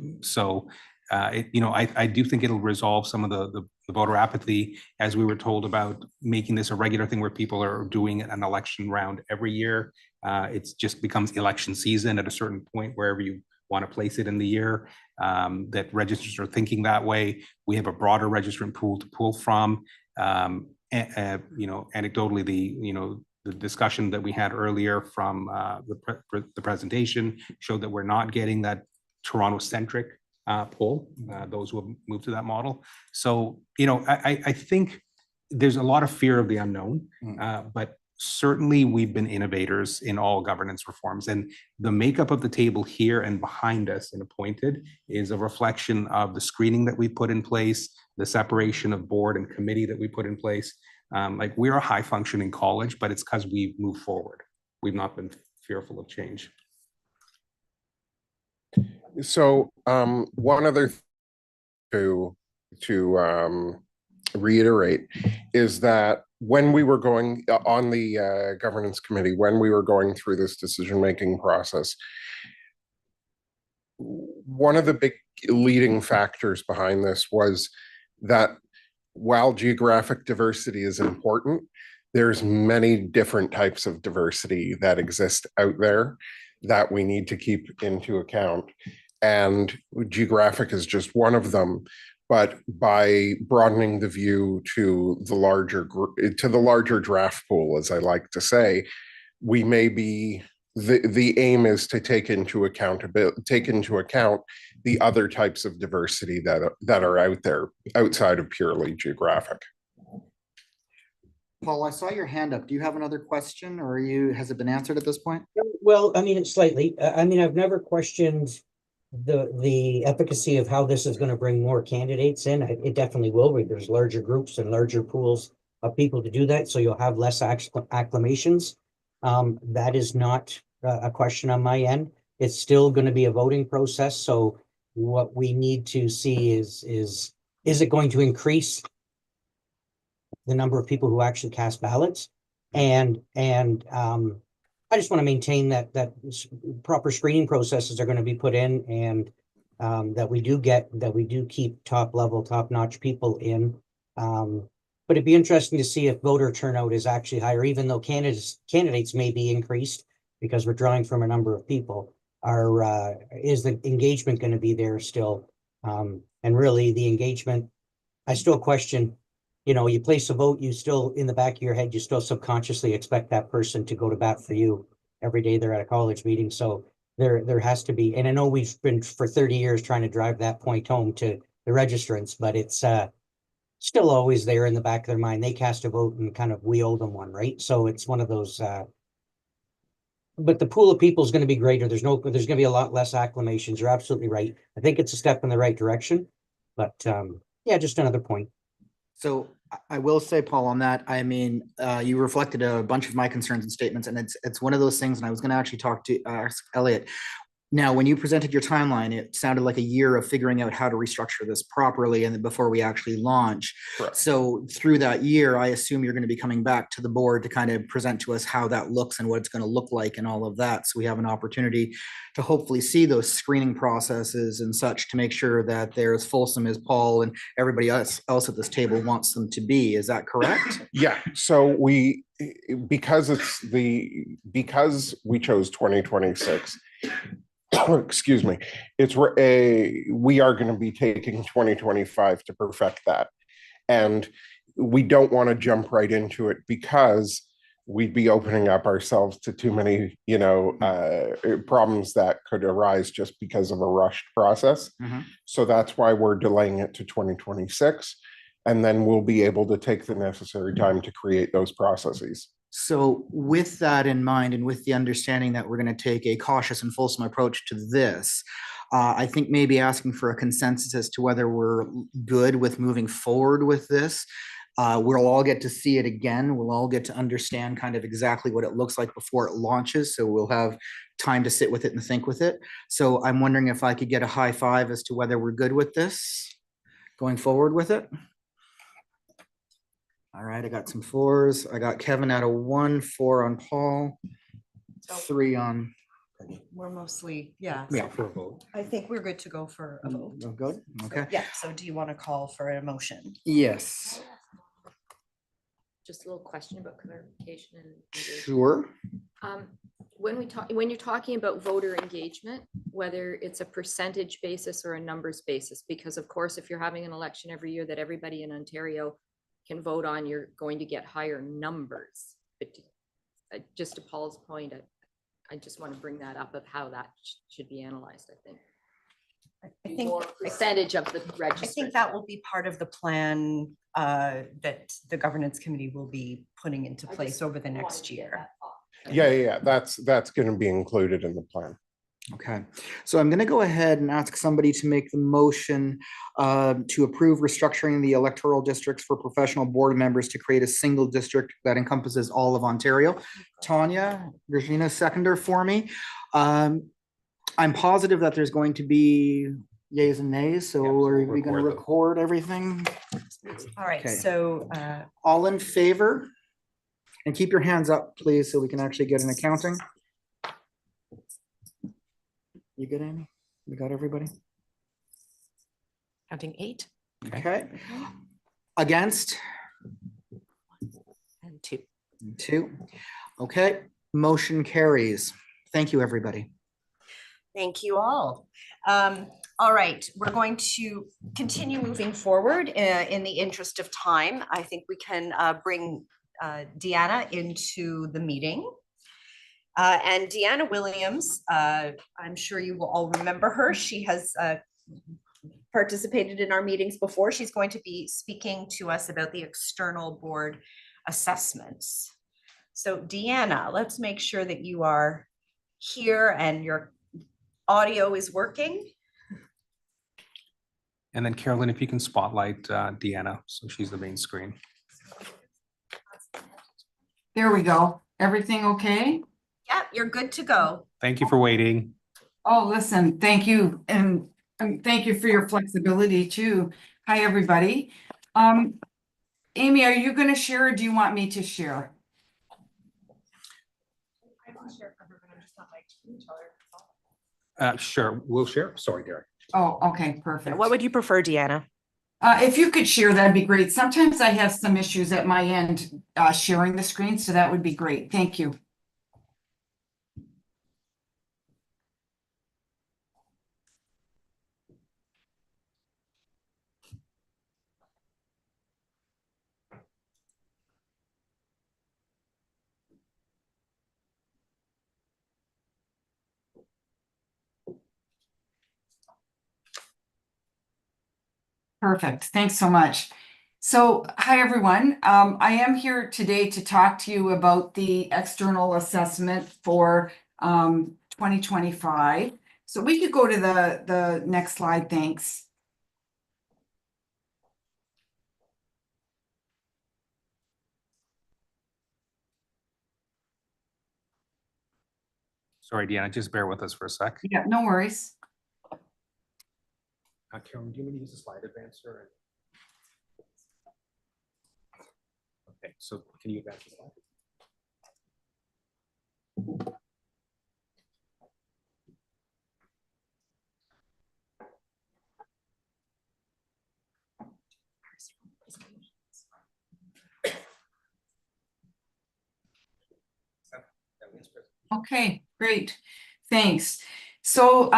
do think it'll resolve some of the voter apathy, as we were told about making this a regular thing where people are doing an election round every year. It just becomes election season at a certain point, wherever you want to place it in the year, that registrants are thinking that way. We have a broader registrant pool to pull from. Anecdotally, the discussion that we had earlier from the presentation showed that we're not getting that Toronto-centric poll, those who have moved to that model. So, I think there's a lot of fear of the unknown, but certainly we've been innovators in all governance reforms. And the makeup of the table here and behind us and appointed is a reflection of the screening that we put in place, the separation of board and committee that we put in place. Like we're a high functioning college, but it's because we've moved forward. We've not been fearful of change. So one other to reiterate is that when we were going on the governance committee, when we were going through this decision-making process, one of the big leading factors behind this was that while geographic diversity is important, there's many different types of diversity that exist out there that we need to keep into account. And geographic is just one of them. But by broadening the view to the larger draft pool, as I like to say, we may be the aim is to take into account the other types of diversity that are out there outside of purely geographic. Paul, I saw your hand up. Do you have another question, or has it been answered at this point? Well, I mean, it's slightly, I mean, I've never questioned the efficacy of how this is going to bring more candidates in. It definitely will. There's larger groups and larger pools of people to do that, so you'll have less acclamations. That is not a question on my end. It's still going to be a voting process. So what we need to see is it going to increase the number of people who actually cast ballots? And I just want to maintain that proper screening processes are going to be put in, and that we do keep top-notch people in. But it'd be interesting to see if voter turnout is actually higher, even though candidates may be increased because we're drawing from a number of people. Is the engagement going to be there still? And really, the engagement, I still question. You know, you place a vote, you still, in the back of your head, you still subconsciously expect that person to go to bat for you every day they're at a college meeting. So there has to be, and I know we've been for 30 years trying to drive that point home to the registrants, but it's still always there in the back of their mind. They cast a vote and kind of we owe them one, right? So it's one of those, but the pool of people is going to be greater. There's going to be a lot less acclamations. You're absolutely right. I think it's a step in the right direction, but yeah, just another point. So I will say, Paul, on that, I mean, you reflected a bunch of my concerns and statements, and it's one of those things, and I was going to actually talk to Elliot. Now, when you presented your timeline, it sounded like a year of figuring out how to restructure this properly and then before we actually launch. Correct. So through that year, I assume you're going to be coming back to the board to kind of present to us how that looks and what it's going to look like and all of that. So we have an opportunity to hopefully see those screening processes and such to make sure that they're as fulsome as Paul and everybody else at this table wants them to be. Is that correct? Yeah. So because we chose 2026, excuse me, we are going to be taking 2025 to perfect that. And we don't want to jump right into it because we'd be opening up ourselves to too many, problems that could arise just because of a rushed process. Mm-hmm. So that's why we're delaying it to 2026. And then we'll be able to take the necessary time to create those processes. So with that in mind, and with the understanding that we're going to take a cautious and fulsome approach to this, I think maybe asking for a consensus as to whether we're good with moving forward with this. We'll all get to see it again. We'll all get to understand kind of exactly what it looks like before it launches. So we'll have time to sit with it and think with it. So I'm wondering if I could get a high five as to whether we're good with this going forward with it. All right, I got some fours. I got Kevin out of 1, 4 on Paul, 3 on. We're mostly, yeah. Yeah. For a vote. I think we're good to go for a vote. Good. Okay. Yeah, so do you want to call for a motion? Yes. Just a little question about clarification and engagement. Sure. When you're talking about voter engagement, whether it's a percentage basis or a numbers basis, because of course, if you're having an election every year that everybody in Ontario can vote on, you're going to get higher numbers. But just to Paul's point, I just want to bring that up of how that should be analyzed, I think. I think Percentage of the I register. think that will be part of the plan that the governance committee will be putting into place over the next year. Yeah. That's going to be included in the plan. Okay, so I'm going to go ahead and ask somebody to make the motion to approve restructuring the electoral districts for professional board members to create a single district that encompasses all of Ontario. Tanya, Regina, seconder for me. I'm positive that there's going to be yays and nays, so are we going to record everything? All right, Okay. so All in favor? And keep your hands up, please, so we can actually get an accounting. You good, Amy? We got everybody? Counting 8 Okay. Against? and 2. 2. Okay, motion carries. Thank you, everybody. thank you all. All right, we're going to continue moving forward in the interest of time. I think we can bring Deanna into the meeting. And Deanna Williams, I'm sure you will all remember her. She has participated in our meetings before. She's going to be speaking to us about the external board assessments. So Deanna, let's make sure that you are here and your audio is working. And then Carolyn, if you can spotlight Deanna, so she's the main screen. There we go. Everything okay? Yeah, you're good to go. Thank you for waiting. Oh, listen, thank you. And thank you for your flexibility too. Hi, everybody. Amy, are you going to share or do you want me to share? Sure, we'll share. Sorry, Derek. Oh, okay, perfect. What would you prefer, Deanna? If you could share, that'd be great. Sometimes I have some issues at my end sharing the screen, so that would be great. Thank you. Perfect. Thanks so much. So, hi, everyone. I am here today to talk to you about the external assessment for 2025. So we could go to the next slide. Thanks. Sorry, Deanna, just bear with us for a sec. Yeah, no worries. Carolyn, do you want me to use the slide advancer? Okay, so can you advance the slide? Okay, great. Thanks. So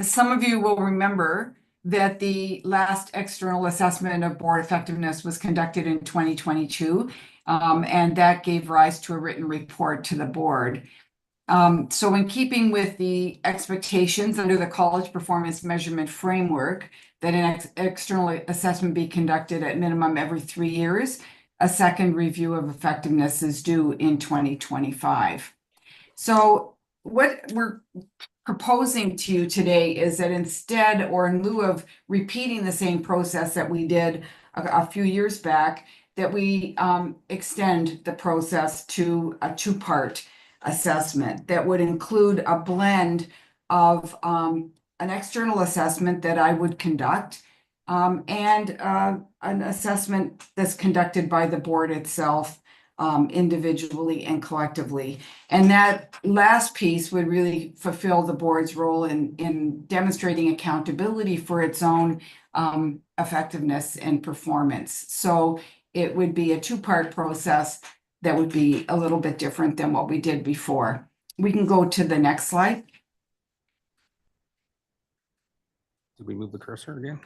some of you will remember that the last external assessment of board effectiveness was conducted in 2022, and that gave rise to a written report to the board. So in keeping with the expectations under the College Performance Measurement Framework that an external assessment be conducted at minimum every 3 years, a second review of effectiveness is due in 2025. So what we're proposing to you today is that instead, or in lieu of repeating the same process that we did a few years back, that we extend the process to a two-part assessment that would include a blend of an external assessment that I would conduct and an assessment that's conducted by the board itself individually and collectively. And that last piece would really fulfill the board's role in demonstrating accountability for its own effectiveness and performance. So it would be a two-part process that would be a little bit different than what we did before. We can go to the next slide. Did we move the cursor again?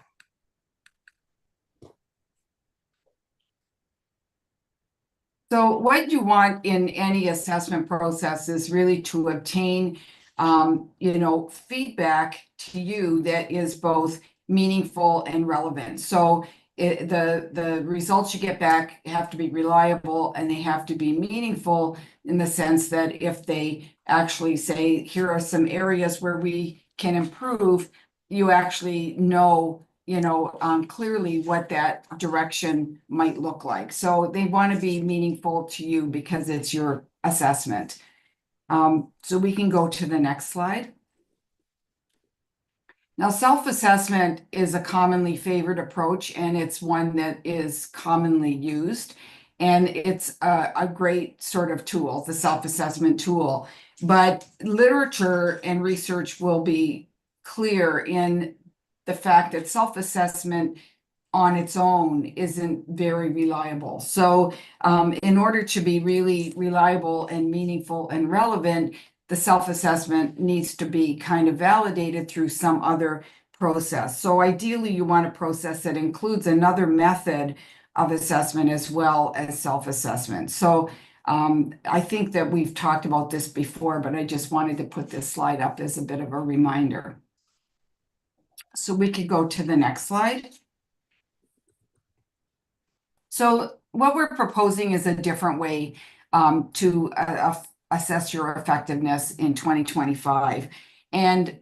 So what you want in any assessment process is really to obtain, feedback to you that is both meaningful and relevant. So the results you get back have to be reliable and they have to be meaningful in the sense that if they actually say, here are some areas where we can improve, you actually know clearly what that direction might look like. So they want to be meaningful to you because it's your assessment. So we can go to the next slide. Now, self-assessment is a commonly favored approach, and it's one that is commonly used. And it's a great sort of tool, the self-assessment tool. But literature and research will be clear in the fact that self-assessment on its own isn't very reliable. So in order to be really reliable and meaningful and relevant, the self-assessment needs to be kind of validated through some other process. So ideally, you want a process that includes another method of assessment as well as self-assessment. So I think that we've talked about this before, but I just wanted to put this slide up as a bit of a reminder. So we could go to the next slide. So what we're proposing is a different way to assess your effectiveness in 2025. And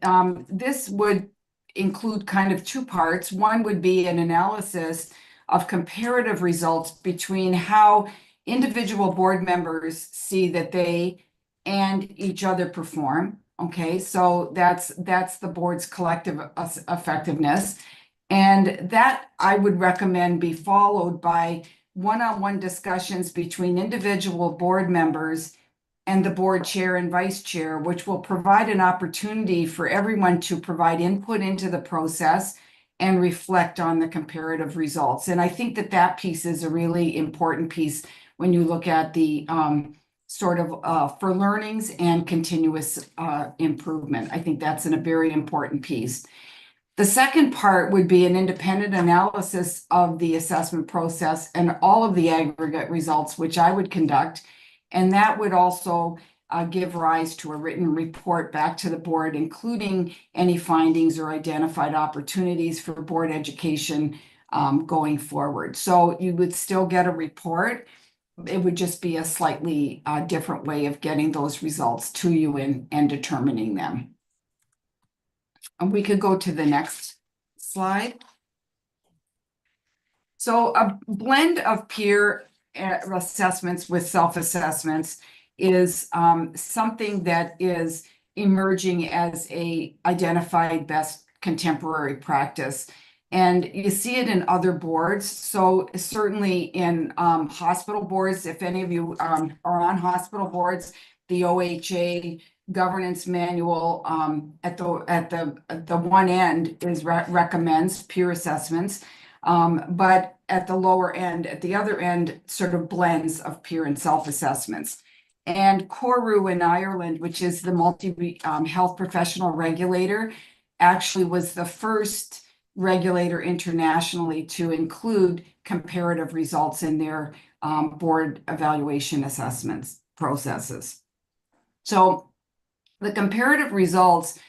this would include kind of two parts. One would be an analysis of comparative results between how individual board members see that they and each other perform. Okay, so that's the board's collective effectiveness. And that I would recommend be followed by one-on-one discussions between individual board members and the board chair and vice chair, which will provide an opportunity for everyone to provide input into the process and reflect on the comparative results. And I think that that piece is a really important piece when you look at the sort of for learnings and continuous improvement. I think that's a very important piece. The second part would be an independent analysis of the assessment process and all of the aggregate results, which I would conduct. And that would also give rise to a written report back to the board, including any findings or identified opportunities for board education going forward. So you would still get a report. It would just be a slightly different way of getting those results to you and determining them. And we could go to the next slide. So a blend of peer assessments with self-assessments is something that is emerging as a identified best contemporary practice. And you see it in other boards. So certainly in hospital boards, if any of you are on hospital boards, the OHA governance manual at the one end is recommends peer assessments, but at the lower end, at the other end, sort of blends of peer and self-assessments. And CORU in Ireland, which is the multi-health professional regulator, actually was the first regulator internationally to include comparative results in their board evaluation assessments processes. So the comparative results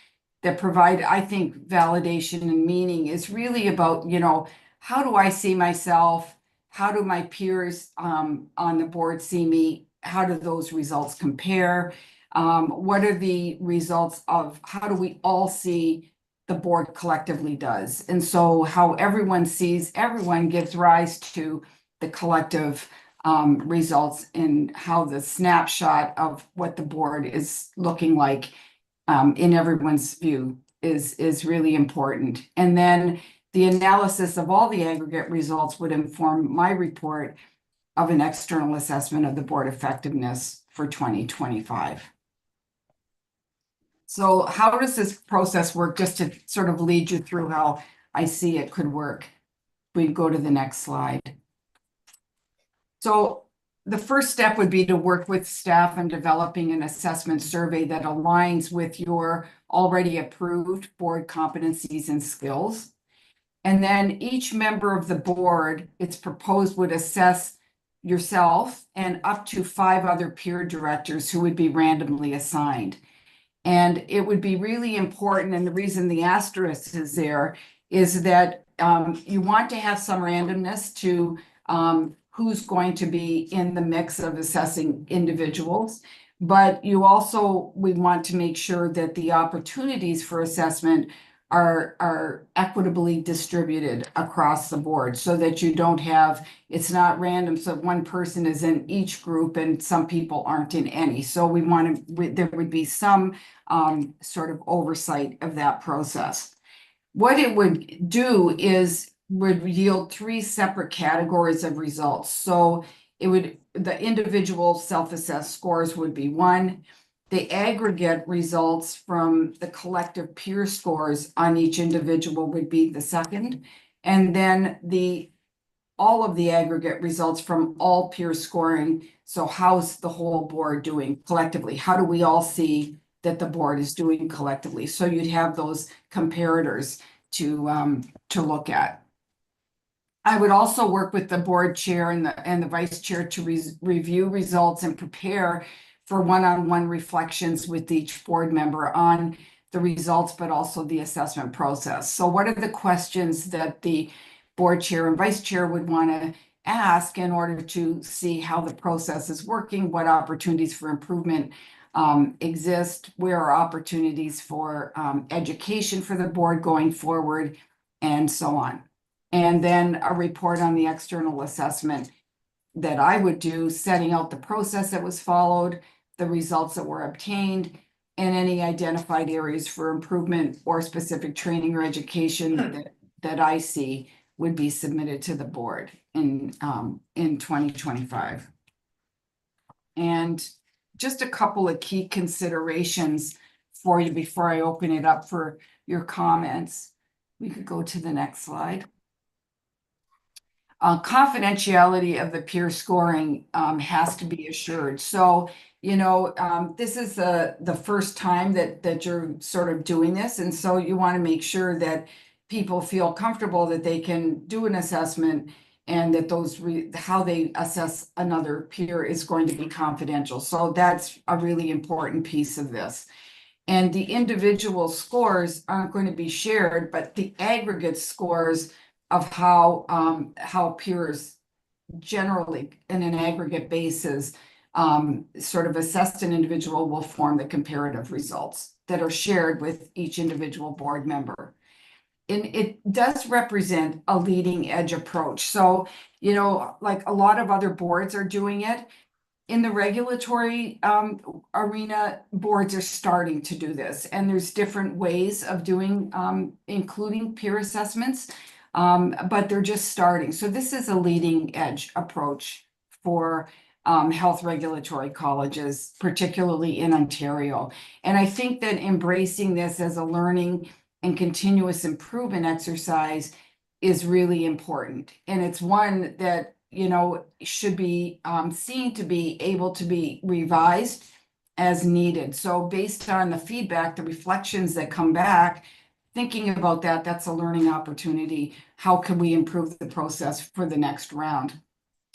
that provide, I think, validation and meaning is really about, you know, how do I see myself? How do my peers on the board see me? How do those results compare? What are the results of how do we all see the board collectively does? And so how everyone sees everyone gives rise to the collective results and how the snapshot of what the board is looking like in everyone's view is really important. And then the analysis of all the aggregate results would inform my report of an external assessment of the board effectiveness for 2025. So how does this process work? Just to sort of lead you through how I see it could work. We go to the next slide. So the first step would be to work with staff in developing an assessment survey that aligns with your already approved board competencies and skills. And then each member of the board, it's proposed, would assess yourself and up to 5 other peer directors who would be randomly assigned. And it would be really important, and the reason the asterisk is there is that you want to have some randomness to who's going to be in the mix of assessing individuals. But you also, we want to make sure that the opportunities for assessment are equitably distributed across the board so that you don't have, it's not random. So one person is in each group and some people aren't in any. So we want to, there would be some sort of oversight of that process. What it would do is would yield 3 separate categories of results. So it would, the individual self-assessed scores would be 1. The aggregate results from the collective peer scores on each individual would be the 2nd. And then all of the aggregate results from all peer scoring. So how's the whole board doing collectively? How do we all see that the board is doing collectively? So you'd have those comparators to look at. I would also work with the board chair and the vice chair to review results and prepare for one-on-one reflections with each board member on the results, but also the assessment process. So what are the questions that the board chair and vice chair would want to ask in order to see how the process is working, what opportunities for improvement exist, where are opportunities for education for the board going forward, and so on. And then a report on the external assessment that I would do, setting out the process that was followed, the results that were obtained, and any identified areas for improvement or specific training or education that I see would be submitted to the board in 2025. And just a couple of key considerations for you before I open it up for your comments. We could go to the next slide. Confidentiality of the peer scoring has to be assured. So, you know, this is the first time that you're sort of doing this. And so you want to make sure that people feel comfortable that they can do an assessment and that how they assess another peer is going to be confidential. So that's a really important piece of this. And the individual scores aren't going to be shared, but the aggregate scores of how peers generally in an aggregate basis sort of assessed an individual will form the comparative results that are shared with each individual board member. And it does represent a leading edge approach. So, you know, like a lot of other boards are doing it. In the regulatory arena, boards are starting to do this, and there's different ways of doing, including peer assessments, but they're just starting. So this is a leading edge approach for health regulatory colleges, particularly in Ontario. And I think that embracing this as a learning and continuous improvement exercise is really important. And it's one that, you know, should be seen to be able to be revised as needed. So based on the feedback, the reflections that come back, thinking about that, that's a learning opportunity. How can we improve the process for the next round?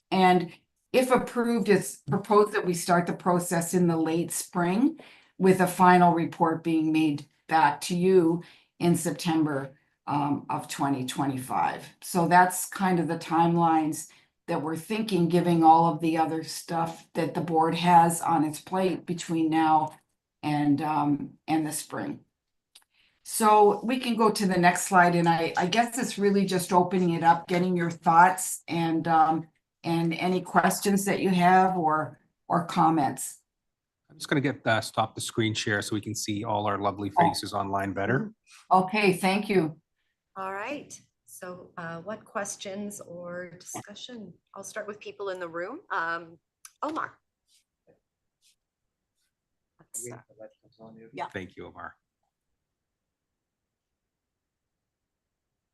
And if approved, it's proposed that we start the process in the late spring with a final report being made back to you in September of 2025. So that's kind of the timelines that we're thinking, giving all of the other stuff that the board has on its plate between now and the spring. So we can go to the next slide, and I guess it's really just opening it up, getting your thoughts and any questions that you have or comments. I'm just going to stop the screen share so we can see all our lovely faces online better. Okay, thank you. All right. So what questions or discussion? I'll start with people in the room. Omar. Yeah. Thank you, Omar.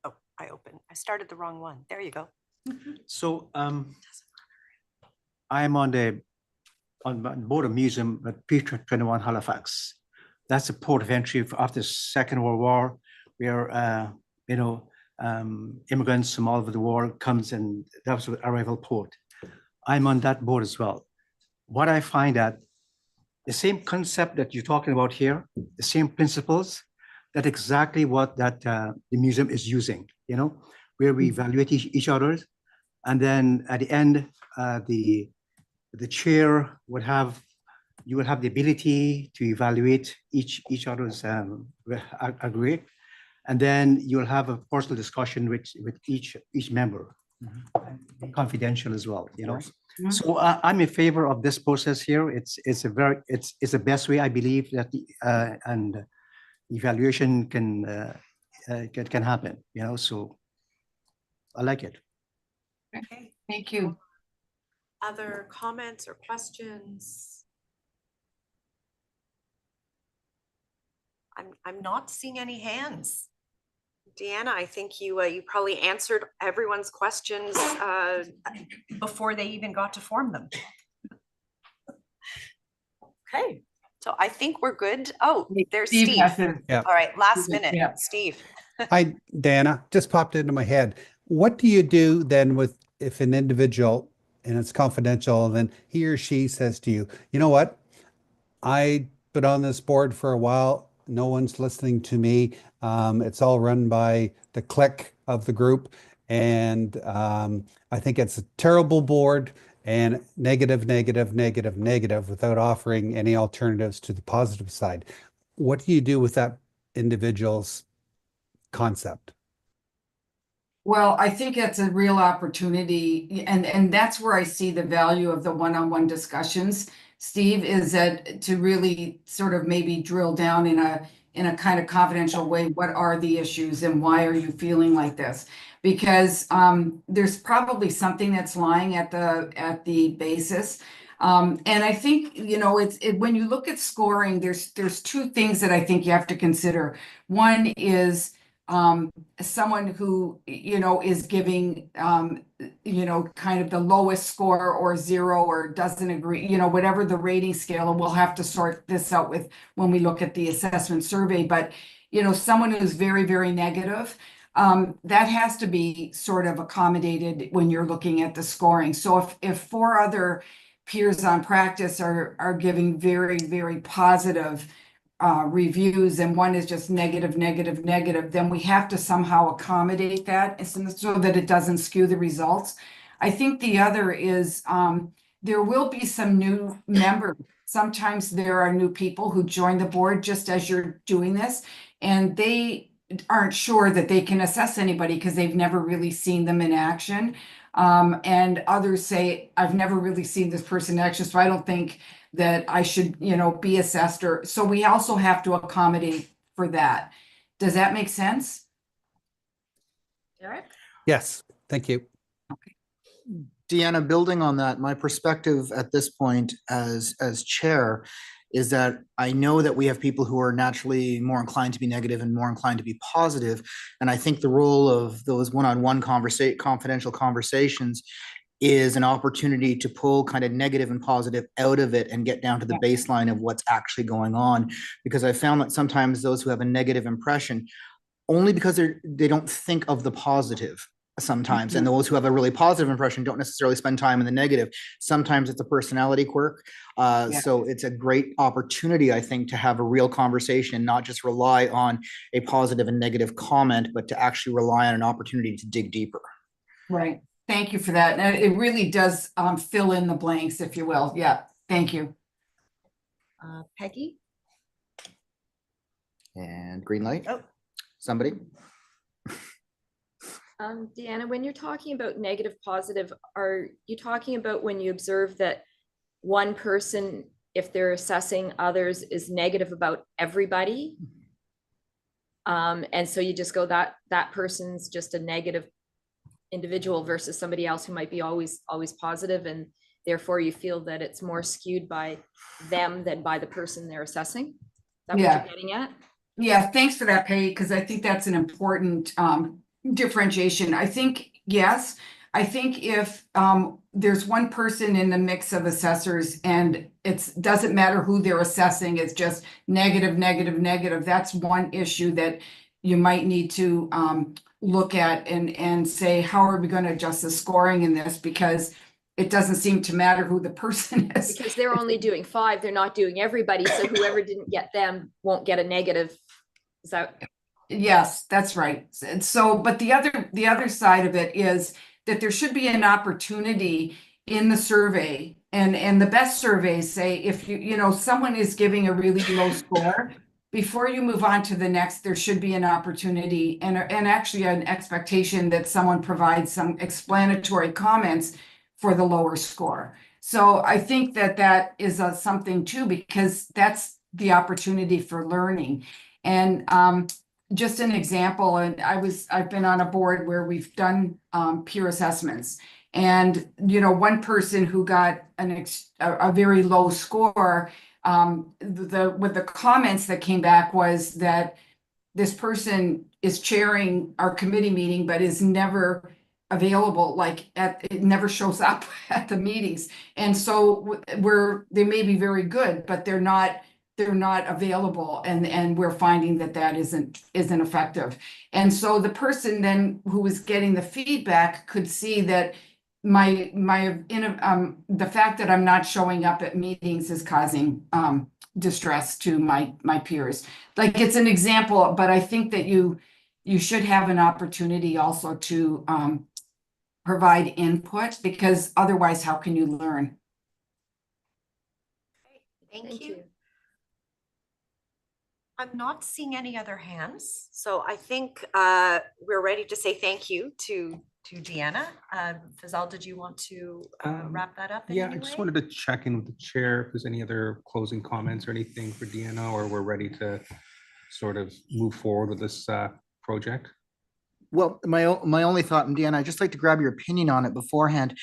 Oh, I started the wrong one. There you go. So I'm on the board of museum at P21 Halifax. That's a port of entry after the Second World War, where you know, immigrants from all over the world comes, and that was the arrival port. I'm on that board as well. What I find that the same concept that you're talking about here, the same principles, that's exactly what the museum is using, you know, where we evaluate each other. And then at the end, the chair would have, you will have the ability to evaluate each other's agree. And then you'll have a personal discussion with each member, confidential as well, you know. So I'm in favor of this process here. It's the best way, I believe, that and evaluation can happen, you know. So I like it. Okay, thank you. Other comments or questions? I'm not seeing any hands. Deanna, I think you probably answered everyone's questions before they even got to form them. Okay, so I think we're good. Oh, there's Steve. Yeah. All right, last minute, Yeah. Steve. Dana, just popped into my head. What do you do then with if an individual, and it's confidential, and then he or she says to you, you know what? I've been on this board for a while. No one's listening to me. It's all run by the clique of the group. And I think it's a terrible board and negative, negative, negative, negative without offering any alternatives to the positive side. What do you do with that individual's concept? Well, I think it's a real opportunity, and that's where I see the value of the one-on-one discussions, Steve, is that to really sort of maybe drill down in a kind of confidential way, what are the issues and why are you feeling like this? Because there's probably something that's lying at the basis. And I think, you know, when you look at scoring, there's two things that I think you have to consider. One is someone who, you know, is giving, you know, kind of the lowest score or 0 or doesn't agree, you know, whatever the rating scale, and we'll have to sort this out with when we look at the assessment survey. But, you know, someone who's very, very negative, that has to be sort of accommodated when you're looking at the scoring. So if 4 other peers on practice are giving very, very positive reviews and one is just negative, negative, negative, then we have to somehow accommodate that so that it doesn't skew the results. I think the other is there will be some new members. Sometimes there are new people who join the board just as you're doing this, and they aren't sure that they can assess anybody because they've never really seen them in action. And others say, I've never really seen this person in action, so I don't think that I should, you know, be assessed. Or so we also have to accommodate for that. Does that make sense? Derek? Yes, thank you. Deanna, building on that, my perspective at this point as chair is that I know that we have people who are naturally more inclined to be negative and more inclined to be positive. And I think the role of those one-on-one confidential conversations is an opportunity to pull kind of negative and positive out of it and get down to the baseline of what's actually going on. Because I found that sometimes those who have a negative impression, only because they don't think of the positive sometimes, and those who have a really positive impression don't necessarily spend time in the negative. Sometimes it's a personality quirk. So it's a great opportunity, I think, to have a real conversation, not just rely on a positive and negative comment, but to actually rely on an opportunity to dig deeper. Right. Thank you for that. And it really does fill in the blanks, if you will. Yeah. Thank you. Peggy? And green light. Oh. Somebody? Deanna, when you're talking about negative, positive, are you talking about when you observe that one person, if they're assessing others, is negative about everybody? And so you just go that person's just a negative individual versus somebody else who might be always positive, and therefore you feel that it's more skewed by them than by the person they're assessing? Is that what you're getting at? Yeah, thanks for that, Peggy, because I think that's an important differentiation. I think, yes, I think if there's one person in the mix of assessors and it doesn't matter who they're assessing, it's just negative, negative, negative, that's one issue that you might need to look at and say, how are we going to adjust the scoring in this? Because it doesn't seem to matter who the person is. Because they're only doing 5, they're not doing everybody. So whoever didn't get them won't get a negative. Is that? Yes, that's right. And so, but the other side of it is that there should be an opportunity in the survey, and the best surveys say if you know someone is giving a really low score, before you move on to the next, there should be an opportunity and actually an expectation that someone provides some explanatory comments for the lower score. So I think that is something too, because that's the opportunity for learning. And just an example, and I've been on a board where we've done peer assessments, and you know, one person who got a very low score, with the comments that came back was that this person is chairing our committee meeting but is never available, like it never shows up at the meetings. And so they may be very good, but they're not they're not available, and we're finding that that isn't effective. And so the person then who was getting the feedback could see that the fact that I'm not showing up at meetings is causing distress to my peers. Like, it's an example, but I think that you should have an opportunity also to provide input, because otherwise, how can you learn? Thank you. I'm not seeing any other hands, so I think we're ready to say thank you to Deanna. Fazal, did you want to wrap that up in Yeah, any I just way? wanted to check in with the chair if there's any other closing comments or anything for Deanna, or we're ready to sort of move forward with this project. Well, my only thought, and Deanna, I'd just like to grab your opinion on it beforehand.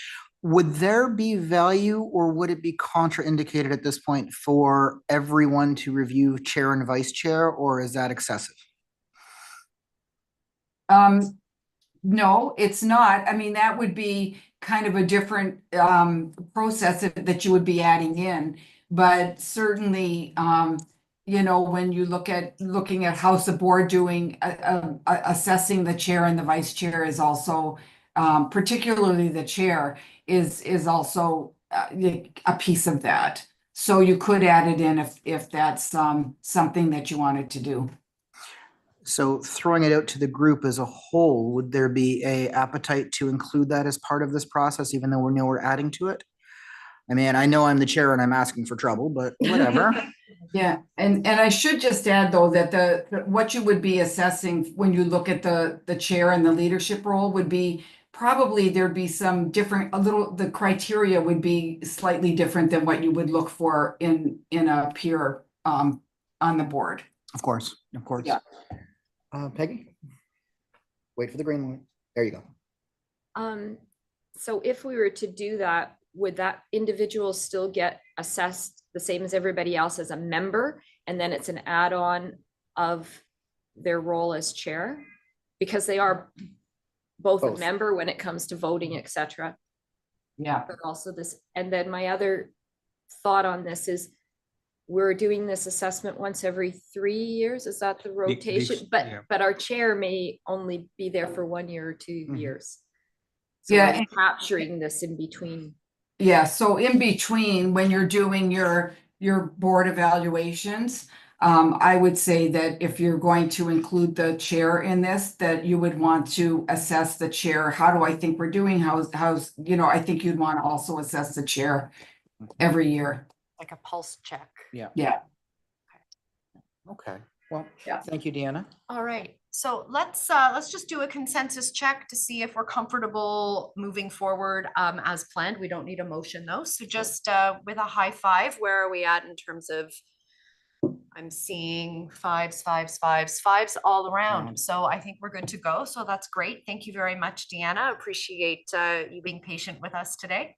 Would there be value, or would it be contraindicated at this point for everyone to review chair and vice chair, or is that excessive? No, it's not. I mean, that would be kind of a different process that you would be adding in. But certainly, you know, when you looking at how's the board doing, assessing the chair and the vice chair is also, particularly the chair is also a piece of that. So you could add it in if that's something that you wanted to do. So throwing it out to the group as a whole, would there be a appetite to include that as part of this process, even though we know we're adding to it? I mean, I know I'm the chair and I'm asking for trouble, but whatever. Yeah, and I should just add, though, that what you would be assessing when you look at the chair and the leadership role would be probably there'd be some different, the criteria would be slightly different than what you would look for in a peer on the board. Of course. Yeah. Peggy? Wait for the green light. There you go. So if we were to do that, would that individual still get assessed the same as everybody else as a member? And then it's an add-on of their role as chair? Because they are both a member when it comes to voting, etc. Yeah. But also this, and then my other thought on this is, we're doing this assessment once every 3 years. Is that the rotation? But our chair may only be there for 1 year or 2 years. So Yeah, are we capturing this in between. Yeah, so in between, when you're doing your board evaluations, I would say that if you're going to include the chair in this, that you would want to assess the chair. How do I think we're doing? How's, you know, I think you'd want to also assess the chair every year. Like a pulse check. Yeah. Yeah. Okay. Well, Yeah. Thank you, Deanna. All right, so let's just do a consensus check to see if we're comfortable moving forward as planned. We don't need a motion though. So just with a high five, where are we at in terms of, I'm seeing fives all around. So I think we're good to go. So that's great. Thank you very much, Deanna. Appreciate you being patient with us today.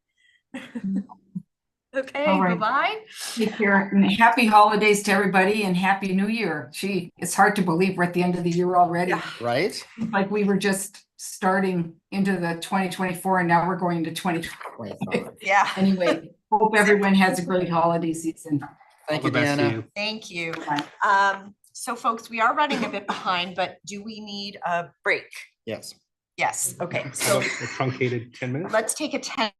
Okay, All right. bye-bye. Take care and happy holidays to everybody and happy new year. Gee, it's hard to believe we're at the end of the year already. Yeah. Right? Like we were just starting into the 2024 and now we're going to 2025. Yeah. Anyway, hope everyone has a great holiday season. Thank All you, the best to Deanna. you. Thank you. Bye. So folks, we are running a bit behind, but do we need a break? Yes. Yes, okay, How so about a truncated 10 minutes? let's take a 10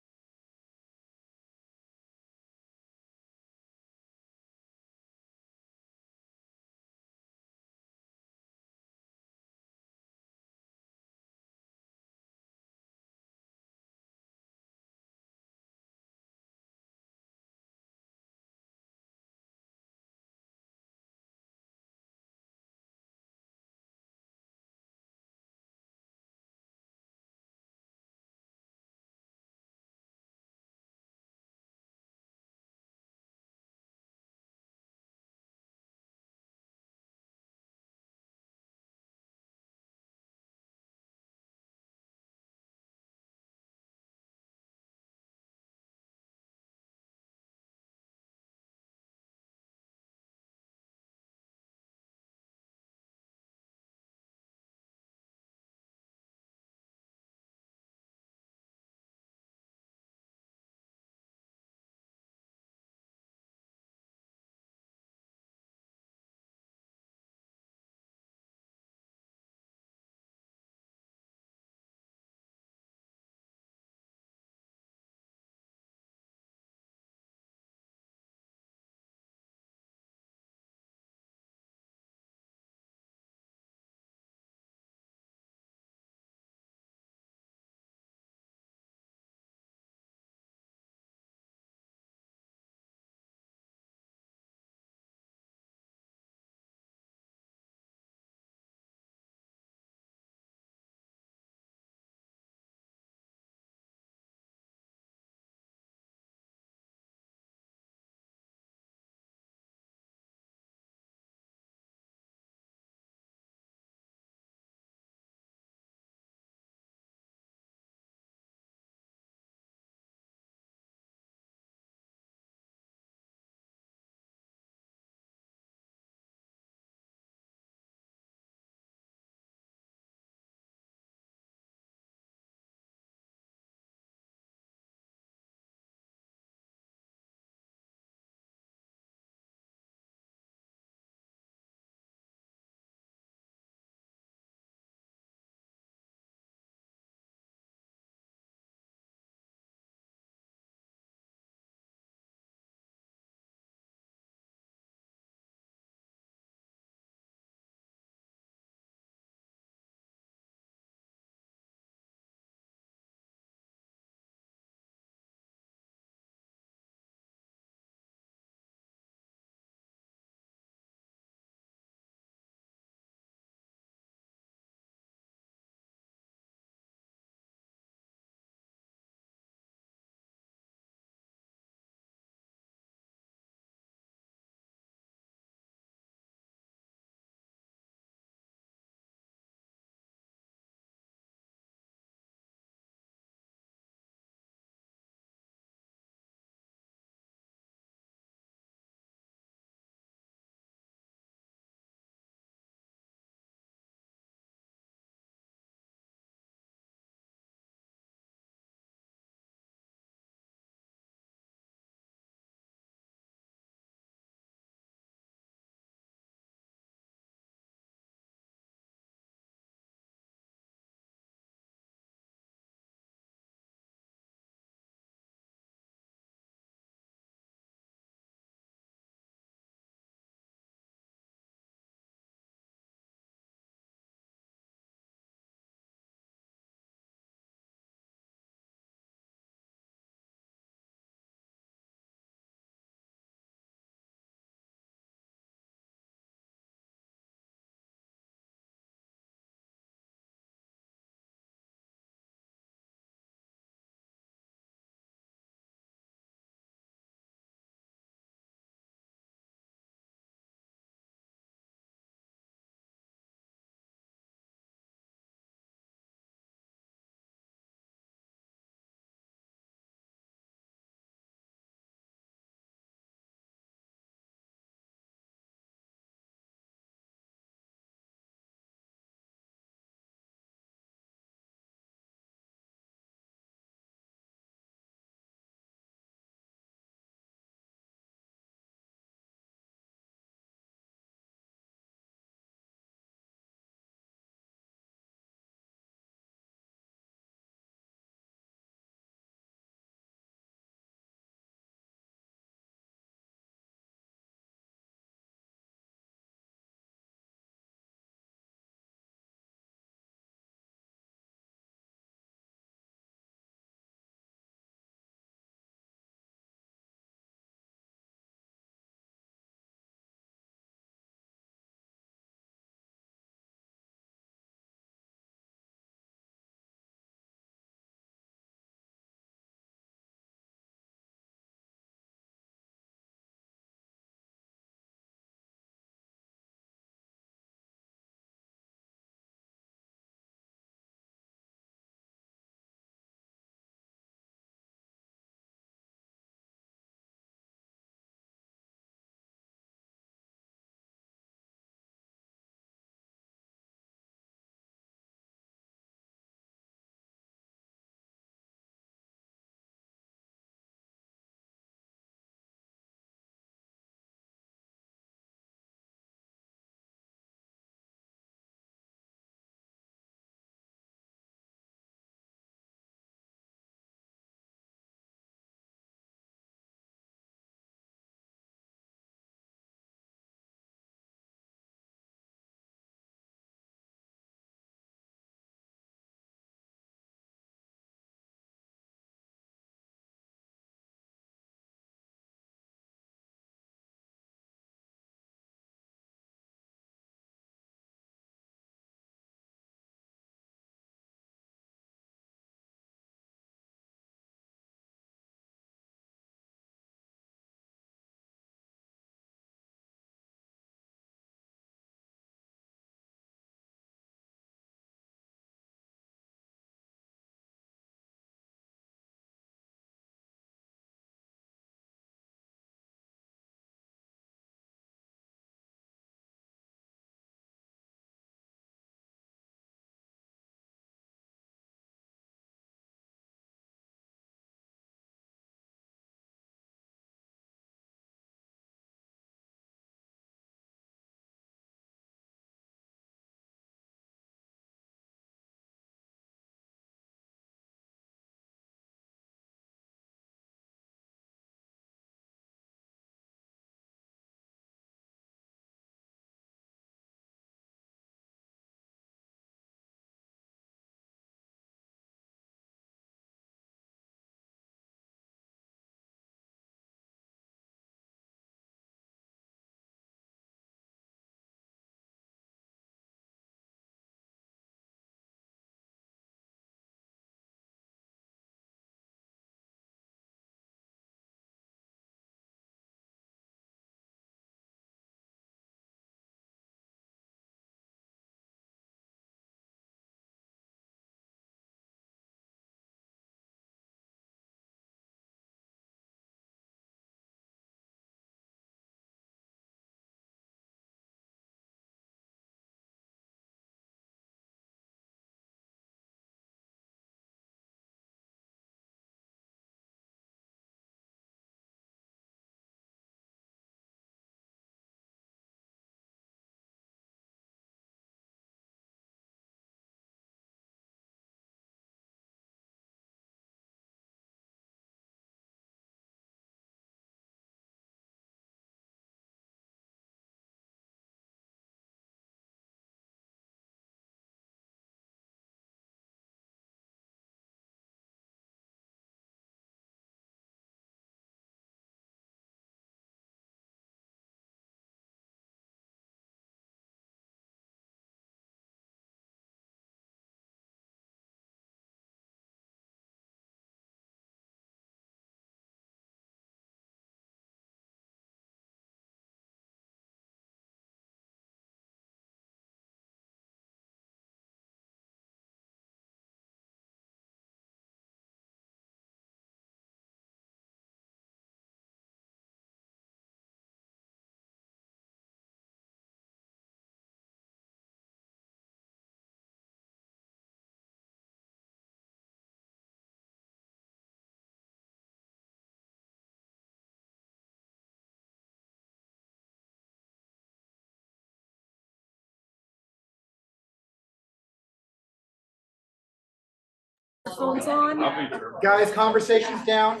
microphones on. Guys, conversations down.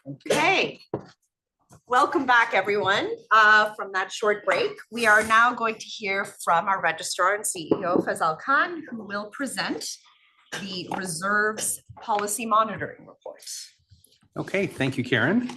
Okay. Welcome back, everyone, from that short break. We are now going to hear from our registrar and CEO, Faisal Khan, who will present the Reserves Policy Monitoring Report. Okay, thank you, Karen.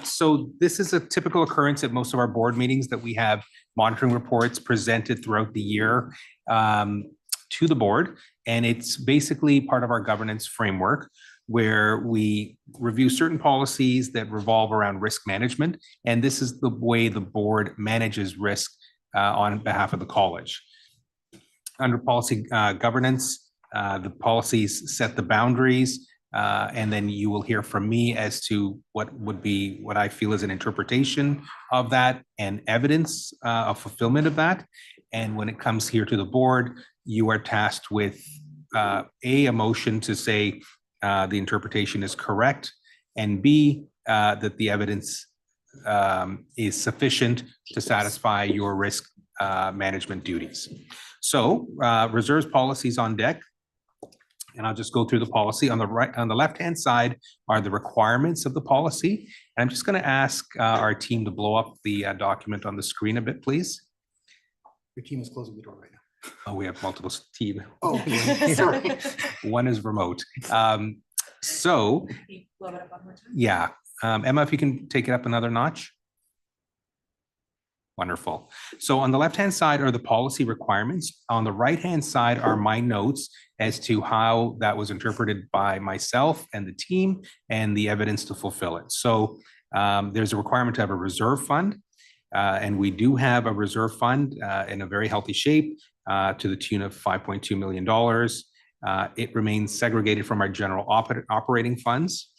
So this is a typical occurrence at most of our board meetings that we have monitoring reports presented throughout the year to the board. And it's basically part of our governance framework where we review certain policies that revolve around risk management. And this is the way the board manages risk on behalf of the college. Under policy governance, the policies set the boundaries, and then you will hear from me as to what I feel is an interpretation of that and evidence of fulfillment of that. And when it comes here to the board, you are tasked with a motion to say the interpretation is correct, and B, that the evidence is sufficient to satisfy your risk management duties. So reserves policies on deck. And I'll just go through the policy. On the left-hand side are the requirements of the policy. And I'm just going to ask our team to blow up the document on the screen a bit, please. Your team is closing the door right now. Oh, we have multiple teams. Oh, sorry. One is remote. So, yeah. Emma, if you can take it up another notch. Wonderful. So on the left-hand side are the policy requirements. On the right-hand side are my notes as to how that was interpreted by myself and the team and the evidence to fulfill it. So there's a requirement to have a reserve fund. And we do have a reserve fund in a very healthy shape to the tune of $5.2 million. It remains segregated from our general operating funds.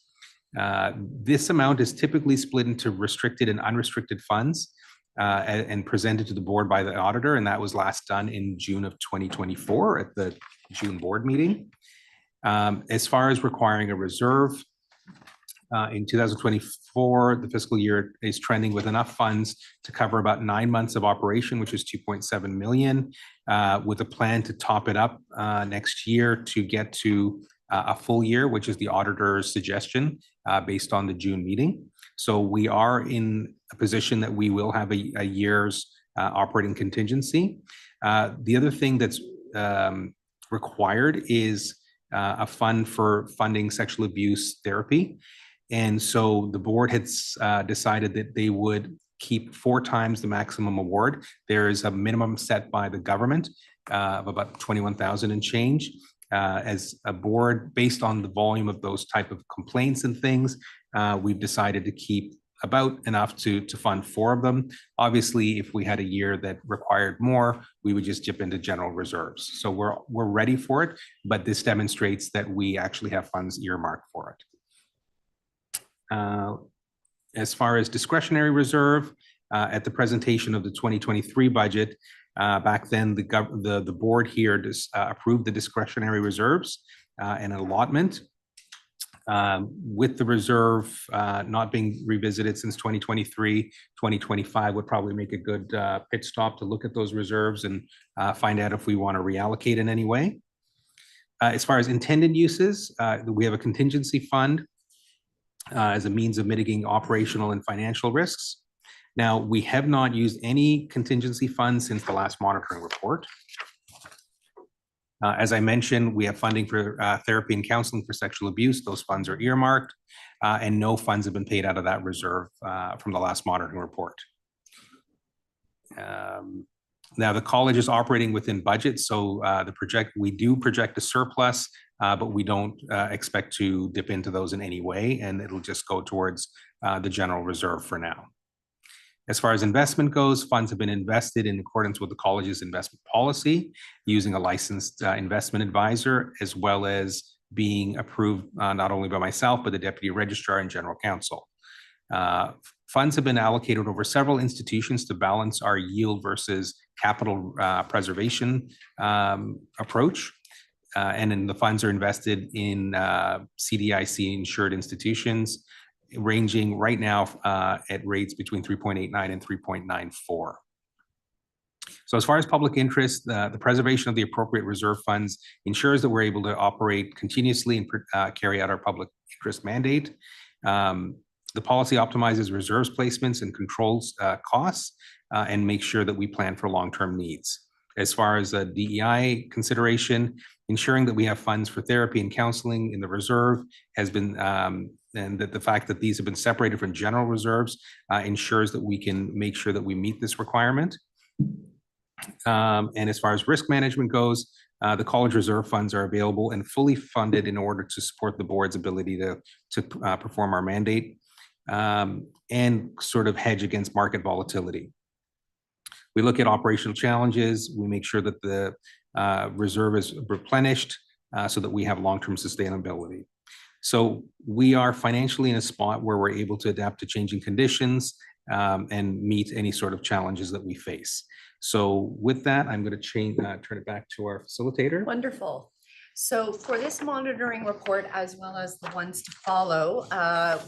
This amount is typically split into restricted and unrestricted funds. And presented to the board by the auditor, and that was last done in June of 2024 at the June board meeting. As far as requiring a reserve, in 2024, the fiscal year is trending with enough funds to cover about 9 months of operation, which is 2.7 million, with a plan to top it up next year to get to a full year, which is the auditor's suggestion based on the June meeting. So we are in a position that we will have a year's operating contingency. The other thing that's required is a fund for funding sexual abuse therapy. And so the board has decided that they would keep 4 times the maximum award. There is a minimum set by the government of about 21,000 and change. As a board, based on the volume of those type of complaints and things, we've decided to keep about enough to fund 4 of them. Obviously, if we had a year that required more, we would just dip into general reserves. So we're ready for it, but this demonstrates that we actually have funds earmarked for it. As far as discretionary reserve, at the presentation of the 2023 budget, back then the board here approved the discretionary reserves and an allotment. With the reserve not being revisited since 2023, 2025 would probably make a good pit stop to look at those reserves and find out if we want to reallocate in any way. As far as intended uses, we have a contingency fund as a means of mitigating operational and financial risks. Now, we have not used any contingency funds since the last monitoring report. As I mentioned, we have funding for therapy and counseling for sexual abuse. Those funds are earmarked, and no funds have been paid out of that reserve from the last monitoring report. Now, the college is operating within budget, so we do project a surplus, but we don't expect to dip into those in any way, and it'll just go towards the general reserve for now. As far as investment goes, funds have been invested in accordance with the college's investment policy, using a licensed investment advisor, as well as being approved not only by myself, but the deputy registrar and general counsel. Funds have been allocated over several institutions to balance our yield versus capital preservation approach. And then the funds are invested in CDIC insured institutions, ranging right now at rates between 3.89 and 3.94. So as far as public interest, the preservation of the appropriate reserve funds ensures that we're able to operate continuously and carry out our public interest mandate. The policy optimizes reserves placements and controls costs and makes sure that we plan for long-term needs. As far as a DEI consideration, ensuring that we have funds for therapy and counseling in the reserve has been, and that the fact that these have been separated from general reserves ensures that we can make sure that we meet this requirement. And as far as risk management goes, the college reserve funds are available and fully funded in order to support the board's ability to perform our mandate and sort of hedge against market volatility. We look at operational challenges. We make sure that the reserve is replenished so that we have long-term sustainability. So we are financially in a spot where we're able to adapt to changing conditions and meet any sort of challenges that we face. So with that, I'm going to turn it back to our facilitator. Wonderful. So for this monitoring report, as well as the ones to follow,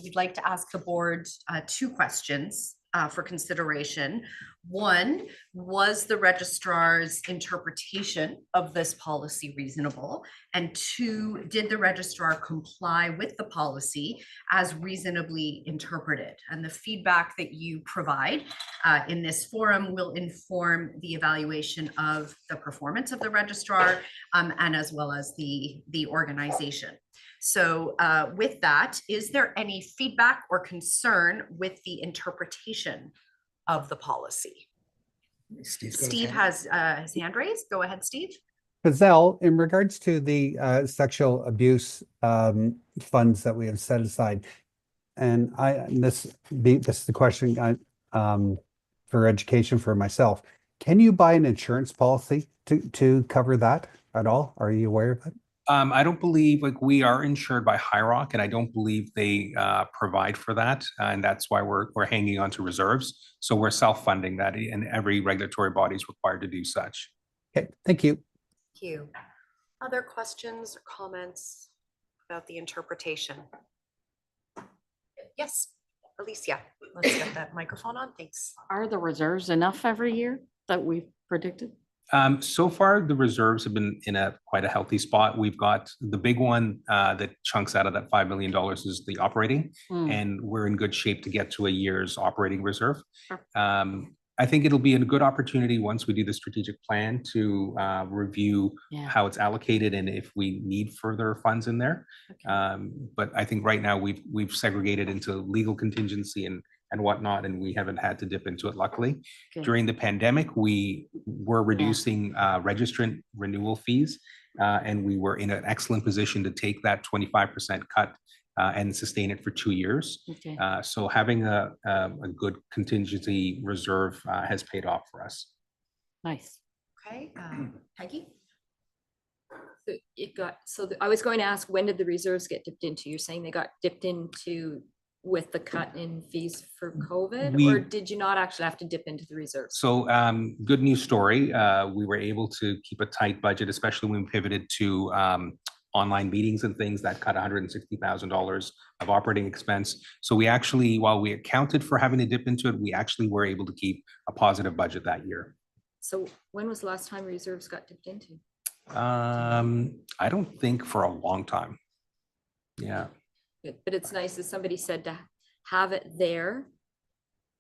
we'd like to ask the board 2 questions for consideration. One, was the registrar's interpretation of this policy reasonable? And 2, did the registrar comply with the policy as reasonably interpreted? And the feedback that you provide in this forum will inform the evaluation of the performance of the registrar and as well as the organization. So with that, is there any feedback or concern with the interpretation of the policy? Steve has his hand raised. Go ahead, Steve. Gazelle, in regards to the sexual abuse funds that we have set aside, and this is the question for education for myself. Can you buy an insurance policy to cover that at all? Are you aware of it? I don't believe, like, we are insured by Highrock, and I don't believe they provide for that, and that's why we're hanging on to reserves. So we're self-funding that, and every regulatory body is required to do such. Okay, thank you. Thank you. Other questions or comments about the interpretation? Yes, Alicia, let's get that microphone on. Thanks. Are the reserves enough every year that we've predicted? So far, the reserves have been in quite a healthy spot. We've got the big one that chunks out of that $5 million is the operating, and we're in good shape to get to a year's operating reserve. Sure. I think it'll be a good opportunity once we do the strategic plan to review how it's allocated and if we need further funds in there. Okay. But I think right now we've segregated into legal contingency and whatnot, and we haven't had to dip into it, luckily. Okay. During the pandemic, we were reducing registrant renewal fees, and we were in an excellent position to take that 25% cut and sustain it for 2 years. Okay. So having a good contingency reserve has paid off for us. Nice. Okay, Peggy? So I was going to ask, when did the reserves get dipped into? You're saying they got dipped into with the cut in fees for COVID, or did you not actually have to dip into the reserves? So good news story. We were able to keep a tight budget, especially when we pivoted to online meetings and things that cut $160,000 of operating expense. So we actually, while we accounted for having to dip into it, we actually were able to keep a positive budget that year. So when was the last time reserves got dipped into? I don't think for a long time. Yeah. But it's nice, as somebody said, to have it there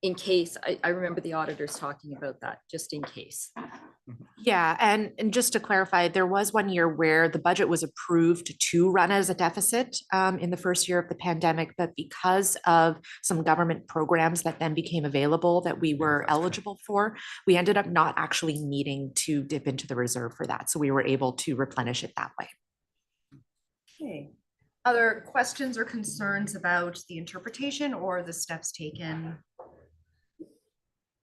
in case. I remember the auditors talking about that, just in case. Yeah, and just to clarify, there was 1 year where the budget was approved to run as a deficit in the first year of the pandemic, but because of some government programs that then became available that we were eligible for, we ended up not actually needing to dip into the reserve for that. So we were able to replenish it that way. Okay. Other questions or concerns about the interpretation or the steps taken?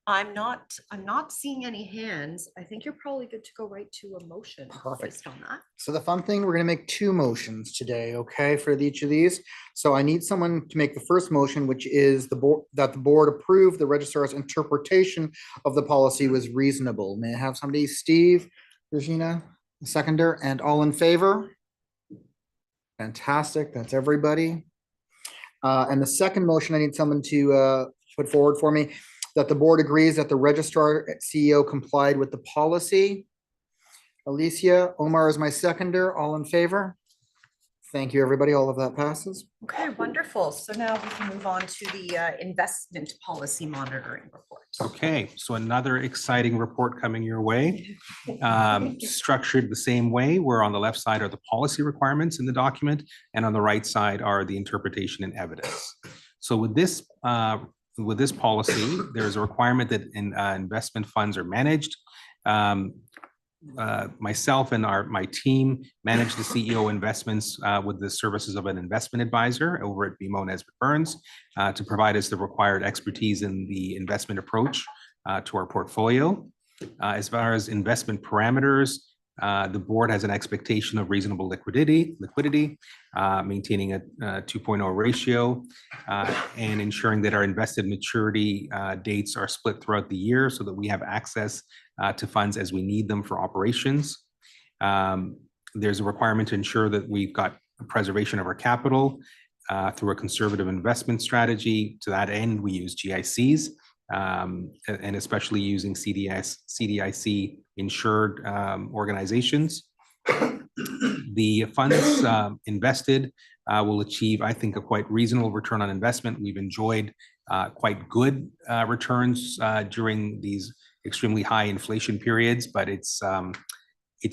I'm not seeing any hands. I think you're probably good to go right to a motion. Perfect. Based on that. So the fun thing, we're going to make 2 motions today, okay, for each of these. So I need someone to make the first motion, which is that the board approve the registrar's interpretation of the policy was reasonable. May I have somebody? Steve, Regina, the seconder, and all in favor? Fantastic. That's everybody. And the second motion, I need someone to put forward for me. that the board agrees that the registrar CEO complied with the policy. Alicia, Omar is my seconder. All in favor? Thank you, everybody. All of that passes. Okay, wonderful. So now we can move on to the investment policy monitoring report. Okay, so another exciting report coming your way. Structured the same way, where on the left side are the policy requirements in the document, and on the right side are the interpretation and evidence. So with this policy, there's a requirement that investment funds are managed. Myself and my team manage the CEO investments with the services of an investment advisor over at BMO Nesbitt Burns to provide us the required expertise in the investment approach to our portfolio. As far as investment parameters, the board has an expectation of reasonable liquidity, maintaining a 2.0 ratio, and ensuring that our invested maturity dates are split throughout the year so that we have access to funds as we need them for operations. There's a requirement to ensure that we've got a preservation of our capital through a conservative investment strategy. To that end, we use GICs, and especially using CDIC insured organizations. The funds invested will achieve, I think, a quite reasonable return on investment. We've enjoyed quite good returns during these extremely high inflation periods, but it's a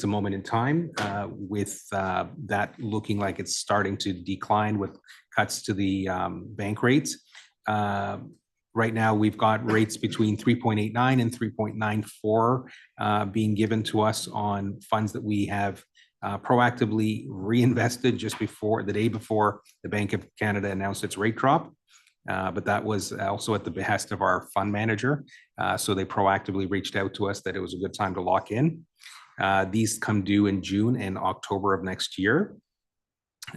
moment in time with that looking like it's starting to decline with cuts to the bank rates. Right now, we've got rates between 3.89 and 3.94 being given to us on funds that we have proactively reinvested just before the day before the Bank of Canada announced its rate drop. But that was also at the behest of our fund manager. So they proactively reached out to us that it was a good time to lock in. These come due in June and October of next year.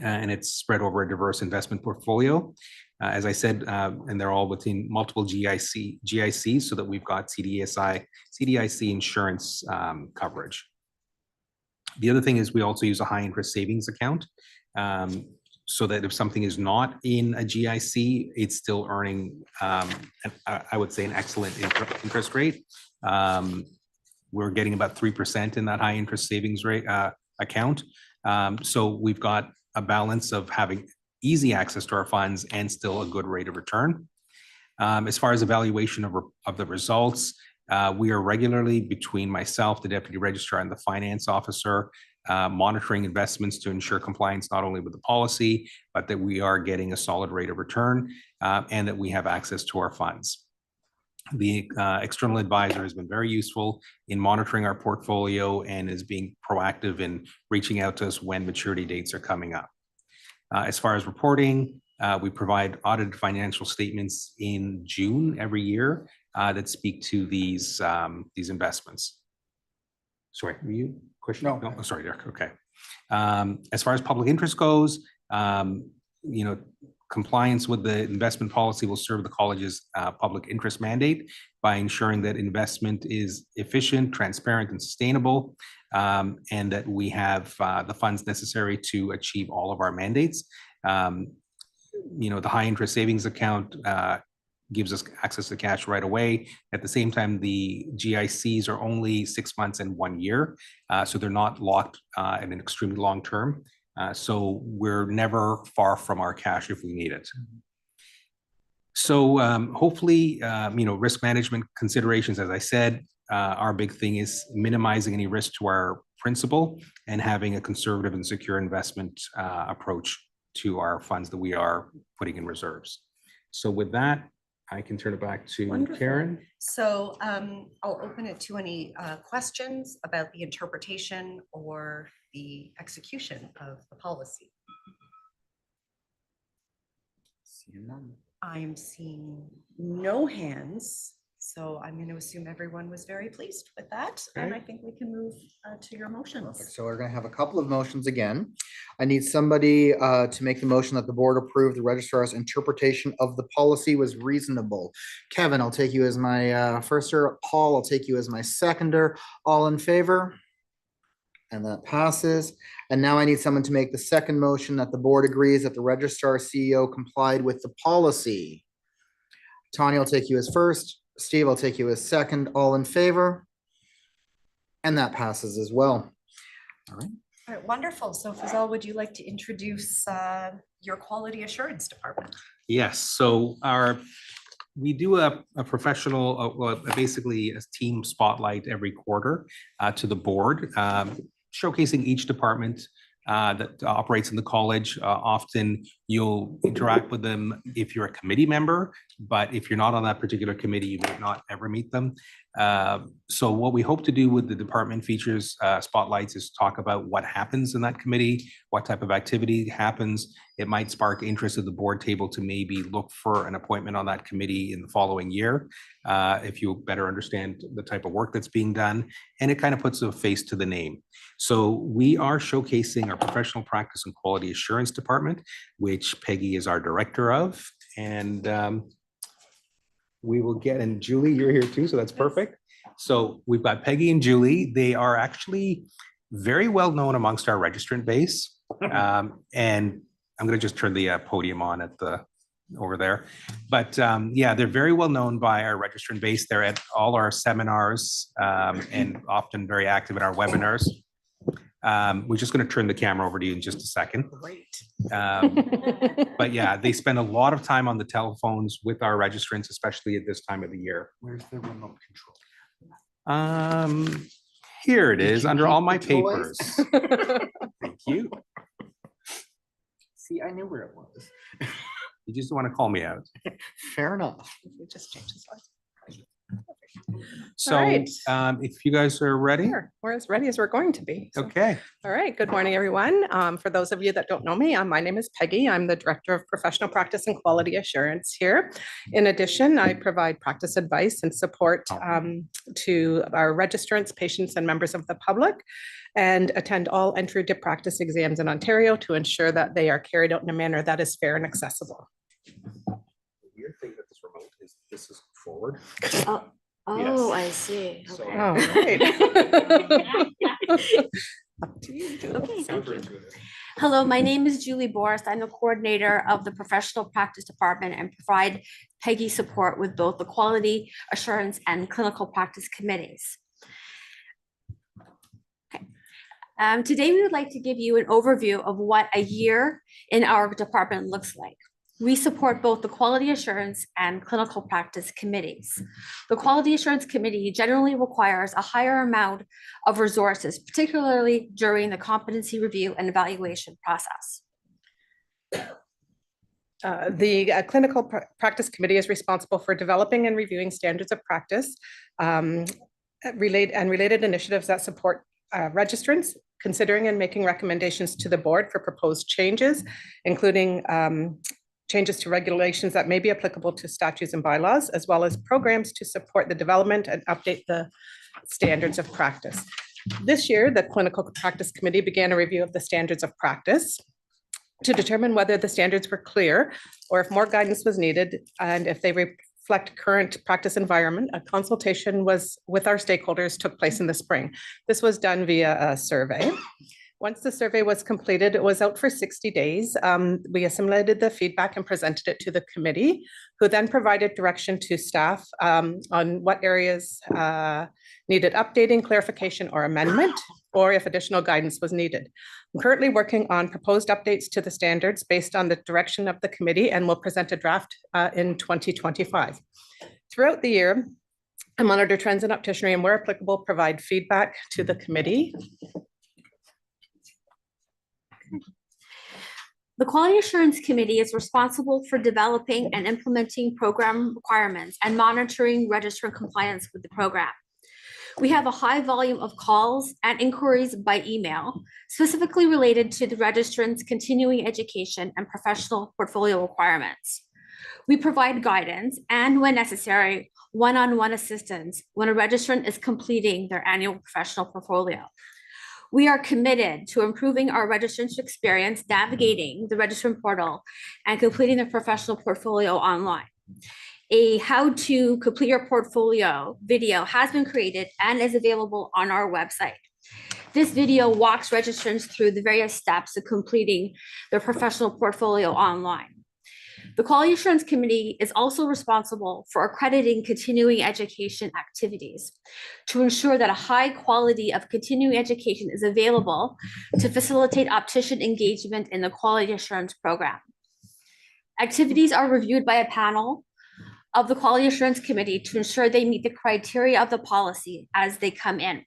And it's spread over a diverse investment portfolio. As I said, and they're all within multiple GICs so that we've got CDIC insurance coverage. The other thing is we also use a high interest savings account so that if something is not in a GIC, it's still earning, I would say, an excellent interest rate. We're getting about 3% in that high interest savings rate account. So we've got a balance of having easy access to our funds and still a good rate of return. As far as evaluation of the results, we are regularly, between myself, the deputy registrar, and the finance officer, monitoring investments to ensure compliance not only with the policy, but that we are getting a solid rate of return and that we have access to our funds. The external advisor has been very useful in monitoring our portfolio and is being proactive in reaching out to us when maturity dates are coming up. As far as reporting, we provide audited financial statements in June every year that speak to these investments. Sorry, were you question? No, sorry, Derek. Okay. As far as public interest goes, compliance with the investment policy will serve the college's public interest mandate by ensuring that investment is efficient, transparent, and sustainable, and that we have the funds necessary to achieve all of our mandates. The high interest savings account gives us access to cash right away. At the same time, the GICs are only 6 months and 1 year, so they're not locked in an extremely long term. So we're never far from our cash if we need it. So hopefully, risk management considerations, as I said, our big thing is minimizing any risk to our principal and having a conservative and secure investment approach to our funds that we are putting in reserves. So with that, I can turn it back to Wonderful. Karen. So I'll open it to any questions about the interpretation or the execution of the policy. I'm seeing no hands, so I'm going to assume everyone was very pleased with that. And I think we can move to your motions. Perfect. So we're going to have a couple of motions again. I need somebody to make the motion that the board approve the registrar's interpretation of the policy was reasonable. Kevin, I'll take you as my firster. Paul, I'll take you as my seconder. All in favor? And that passes. And now I need someone to make the second motion that the board agrees that the registrar CEO complied with the policy. Tanya, I'll take you as first. Steve, I'll take you as second. All in favor? And that passes as well. All right. All right, wonderful. So Fazal, would you like to introduce your quality assurance department? Yes, so we do a professional, basically a team spotlight every quarter to the board, showcasing each department that operates in the college. Often you'll interact with them if you're a committee member, but if you're not on that particular committee, you may not ever meet them. So what we hope to do with the department features spotlights is talk about what happens in that committee, what type of activity happens. It might spark interest at the board table to maybe look for an appointment on that committee in the following year, if you better understand the type of work that's being done, and it kind of puts a face to the name. So we are showcasing our professional practice and quality assurance department, which Peggy is our director of, and we will get, and Julie, you're here too, so that's perfect. So we've got Peggy and Julie. They are actually very well known amongst our registrant base. And I'm going to just turn the podium on at the over there. But yeah, they're very well known by our registrant base. They're at all our seminars and often very active in our webinars. We're just going to turn the camera over to you in just a second. Great. But yeah, they spend a lot of time on the telephones with our registrants, especially at this time of the year. Where's the remote control? Here it Did is you under keep all my the toys? papers. Thank you. See, I knew where it was. You just want to call me out. Fair enough. We just changed the slides. So right. if you guys are ready. Sure, we're as ready as we're going to be. So- Okay. All right, good morning, everyone. For those of you that don't know me, my name is Peggy. I'm the Director of Professional Practice and Quality Assurance here. In addition, I provide practice advice and support to our registrants, patients, and members of the public, and attend all entry to practice exams in Ontario to ensure that they are carried out in a manner that is fair and accessible. The weird thing that this remote is this is forward. Oh, I see. So- Okay. All right. Up to you, Julie. Okay, thank you. Hello, my name is Julie Boris. I'm the coordinator of the Professional Practice Department and provide Peggy support with both the Quality Assurance and Clinical Practice Committees. Okay. Today, we would like to give you an overview of what a year in our department looks like. We support both the Quality Assurance and Clinical Practice Committees. The Quality Assurance Committee generally requires a higher amount of resources, particularly during the competency review and evaluation process. The Clinical Practice Committee is responsible for developing and reviewing standards of practice related initiatives that support registrants, considering and making recommendations to the board for proposed changes, including changes to regulations that may be applicable to statutes and bylaws, as well as programs to support the development and update the standards of practice. This year, the Clinical Practice Committee began a review of the standards of practice to determine whether the standards were clear or if more guidance was needed, and if they reflect current practice environment. A consultation with our stakeholders took place in the spring. This was done via a survey. Once the survey was completed, it was out for 60 days. We assimilated the feedback and presented it to the committee, who then provided direction to staff on what areas needed updating, clarification, or amendment, or if additional guidance was needed. I'm currently working on proposed updates to the standards based on the direction of the committee, and will present a draft in 2025. Throughout the year, I monitor trends in opticianry and, where applicable, provide feedback to the committee. The Quality Assurance Committee is responsible for developing and implementing program requirements and monitoring registrant compliance with the program. We have a high volume of calls and inquiries by email, specifically related to the registrant's continuing education and professional portfolio requirements. We provide guidance and, when necessary, one-on-one assistance when a registrant is completing their annual professional portfolio. We are committed to improving our registrant's experience navigating the registrant portal and completing the professional portfolio online. A how to complete your portfolio video has been created and is available on our website. This video walks registrants through the various steps of completing their professional portfolio online. The Quality Assurance Committee is also responsible for accrediting continuing education activities to ensure that a high quality of continuing education is available to facilitate optician engagement in the quality assurance program. Activities are reviewed by a panel of the Quality Assurance Committee to ensure they meet the criteria of the policy as they come in.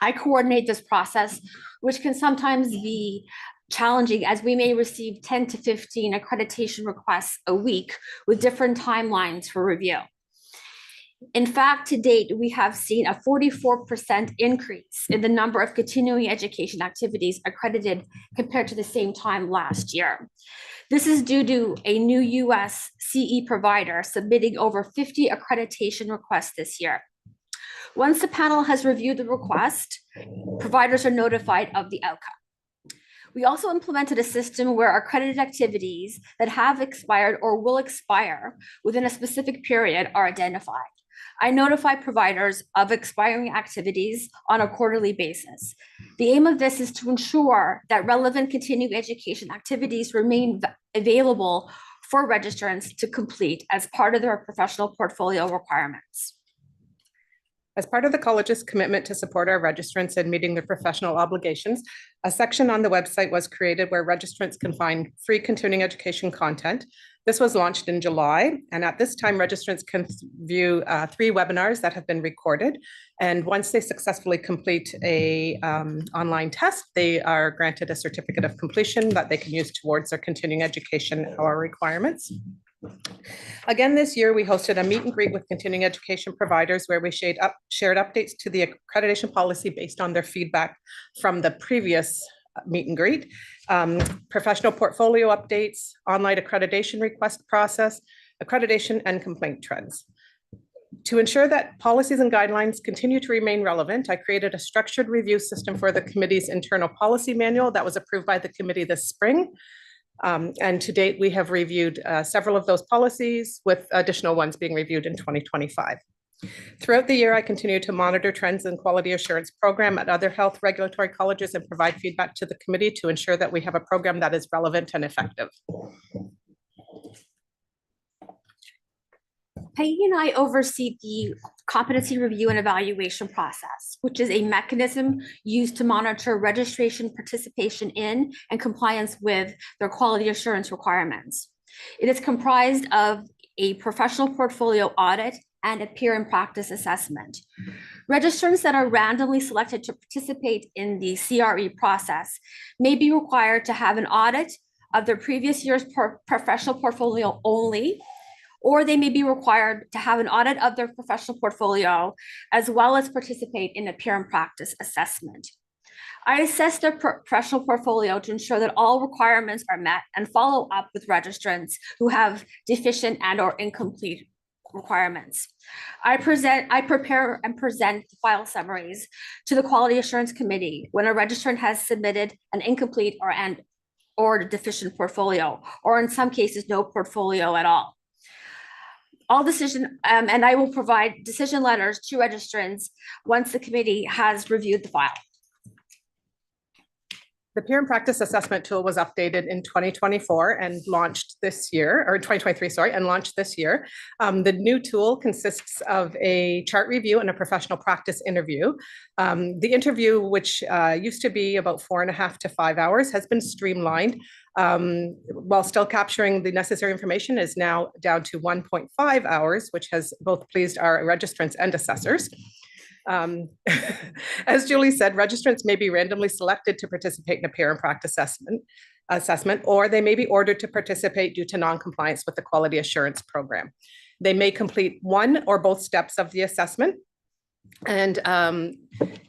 I coordinate this process, which can sometimes be challenging as we may receive 10 to 15 accreditation requests a week with different timelines for review. In fact, to date, we have seen a 44% increase in the number of continuing education activities accredited compared to the same time last year. This is due to a new US CE provider submitting over 50 accreditation requests this year. Once the panel has reviewed the request, providers are notified of the outcome. We also implemented a system where accredited activities that have expired or will expire within a specific period are identified. I notify providers of expiring activities on a quarterly basis. The aim of this is to ensure that relevant continuing education activities remain available for registrants to complete as part of their professional portfolio requirements. As part of the college's commitment to support our registrants in meeting their professional obligations, a section on the website was created where registrants can find free continuing education content. This was launched in July, and at this time, registrants can view 3 webinars that have been recorded. And once they successfully complete a online test, they are granted a certificate of completion that they can use towards their continuing education or requirements. Again, this year, we hosted a meet and greet with continuing education providers where we shared updates to the accreditation policy based on their feedback from the previous meet and greet, professional portfolio updates, online accreditation request process, accreditation and complaint trends. To ensure that policies and guidelines continue to remain relevant, I created a structured review system for the committee's internal policy manual that was approved by the committee this spring. And to date, we have reviewed several of those policies, with additional ones being reviewed in 2025. Throughout the year, I continue to monitor trends in quality assurance program at other health regulatory colleges and provide feedback to the committee to ensure that we have a program that is relevant and effective. Peggy and I oversee the competency review and evaluation process, which is a mechanism used to monitor registration, participation in, and compliance with their quality assurance requirements. It is comprised of a professional portfolio audit and a peer and practice assessment. Registrants that are randomly selected to participate in the CRE process may be required to have an audit of their previous year's professional portfolio only, or they may be required to have an audit of their professional portfolio as well as participate in a peer and practice assessment. I assess their professional portfolio to ensure that all requirements are met and follow up with registrants who have deficient and/or incomplete requirements. I prepare and present file summaries to the Quality Assurance Committee when a registrant has submitted an incomplete or deficient portfolio, or in some cases, no portfolio at all. And I will provide decision letters to registrants once the committee has reviewed the file. The peer and practice assessment tool was updated in 2024 and launched this year, or 2023, sorry, and launched this year. The new tool consists of a chart review and a professional practice interview. The interview, which used to be about 4.5 to 5 hours, has been streamlined. While still capturing the necessary information, is now down to 1.5 hours, which has both pleased our registrants and assessors. As Julie said, registrants may be randomly selected to participate in a peer and practice assessment, or they may be ordered to participate due to non-compliance with the quality assurance program. They may complete one or both steps of the assessment. And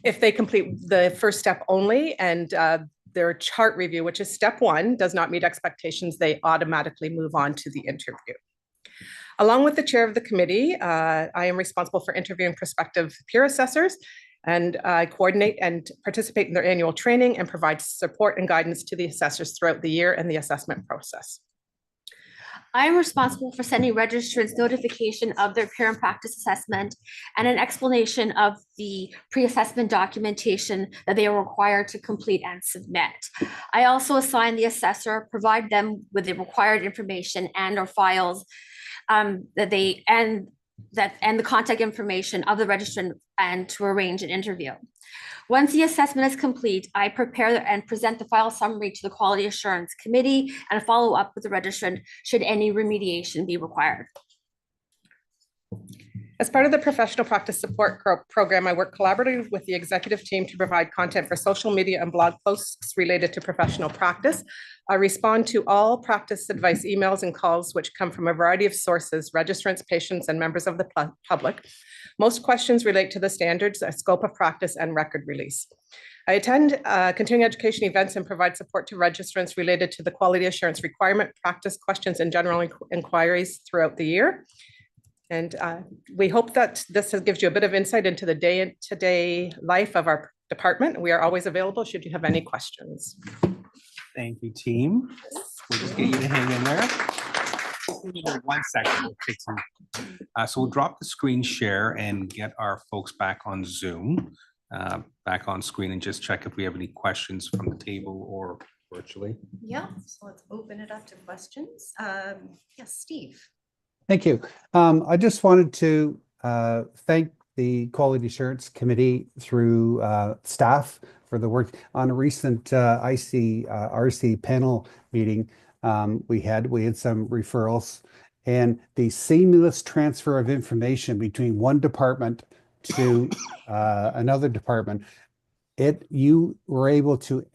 if they complete the first step only and their chart review, which is step 1, does not meet expectations, they automatically move on to the interview. Along with the chair of the committee, I am responsible for interviewing prospective peer assessors, and I coordinate and participate in their annual training and provide support and guidance to the assessors throughout the year and the assessment process. I am responsible for sending registrants notification of their parent practice assessment and an explanation of the pre-assessment documentation that they are required to complete and submit. I also assign the assessor, provide them with the required information and or files that they and the contact information of the registrant and to arrange an interview. Once the assessment is complete, I prepare and present the file summary to the Quality Assurance Committee and follow up with the registrant should any remediation be required. As part of the professional practice support program, I work collaboratively with the executive team to provide content for social media and blog posts related to professional practice. I respond to all practice advice emails and calls which come from a variety of sources, registrants, patients, and members of the public. Most questions relate to the standards, scope of practice, and record release. I attend continuing education events and provide support to registrants related to the quality assurance requirement, practice questions, and general inquiries throughout the year. And we hope that this gives you a bit of insight into the day-to-day life of our department. We are always available should you have any questions. Thank you, team. We'll just get you to hang in there. 1 second. We'll take some. So we'll drop the screen share and get our folks back on Zoom, back on screen, and just check if we have any questions from the table or virtually. Yeah, so let's open it up to questions. Yes, Steve. Thank you. I just wanted to thank the Quality Assurance Committee through staff for the work on a recent ICRC panel meeting. We had some referrals, and the seamless transfer of information between one department to another department. You were able to,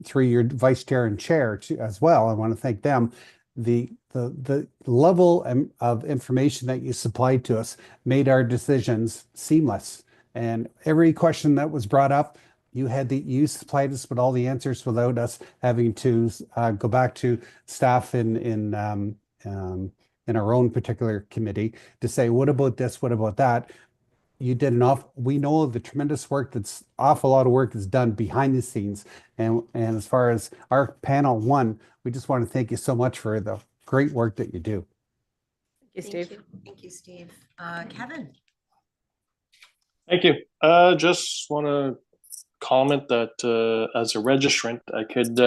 through your vice chair and chair as well, I want to thank them. The level of information that you supplied to us made our decisions seamless. And every question that was brought up, you supplied us with all the answers without us having to go back to staff in our own particular committee to say, what about this? What about that? You did we know the tremendous work awful lot of work is done behind the scenes. And as far as our panel one, we just want to thank you so much for the great work that you do. Thank you, Steve. Thank you, Steve. Kevin. Thank you. Just want to comment that as a registrant, I could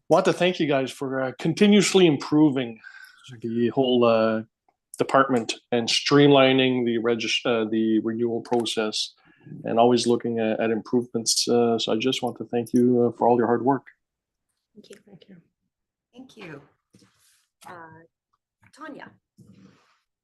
want to thank you guys for continuously improving the whole department and streamlining the renewal process and always looking at improvements. So I just want to thank you for all your hard work. Thank you. Thank you. Thank you. Tanya.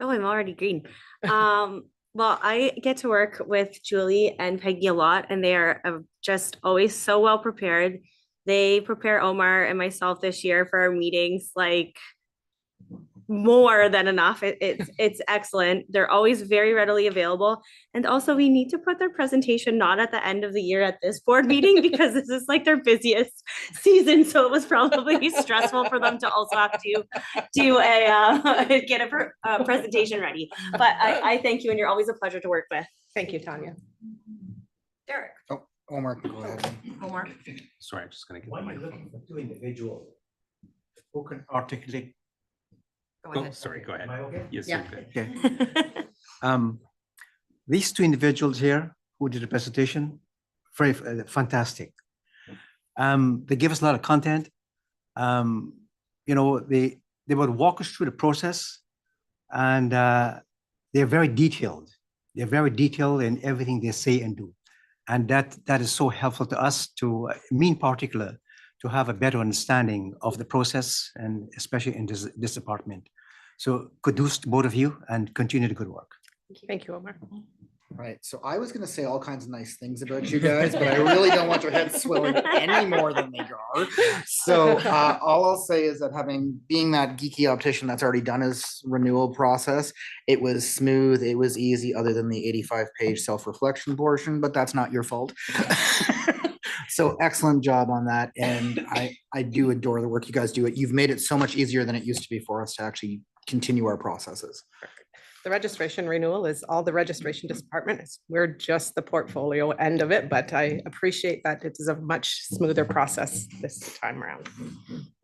Oh, I'm already green. Well, I get to work with Julie and Peggy a lot, and they are just always so well prepared. They prepare Omar and myself this year for our meetings, like more than enough. It's excellent. They're always very readily available. And also we need to put their presentation not at the end of the year at this board meeting because this is like their busiest season. So it was probably stressful for them to also have to do get a presentation ready. But I thank you, and you're always a pleasure to work with. Thank you, Tanya. Derek. Oh, Omar, go ahead. Omar. Sorry, I'm just going to get Why the are you mic. looking for two individuals who can articulate? Go ahead. Sorry, go ahead. Am I okay? Yes, Yeah. you're good. Okay. These two individuals here who did the presentation, very fantastic. They give us a lot of content. They would walk us through the process, and they're very detailed. They're very detailed in everything they say and do, and that is so helpful to us, to me in particular, to have a better understanding of the process, and especially in this department. So kudos to both of you, and continue the good work. Thank you, Omar. Right. So I was going to say all kinds of nice things about you guys, but I really don't want your heads swelling any more than they are. So all I'll say is that being that geeky optician that's already done his renewal process, it was smooth. It was easy, other than the 85-page self-reflection portion, but that's not your fault. So excellent job on that. And I do adore the work you guys do. You've made it so much easier than it used to be for us to actually continue our processes. The registration renewal is all the registration department. We're just the portfolio end of it, but I appreciate that it is a much smoother process this time around.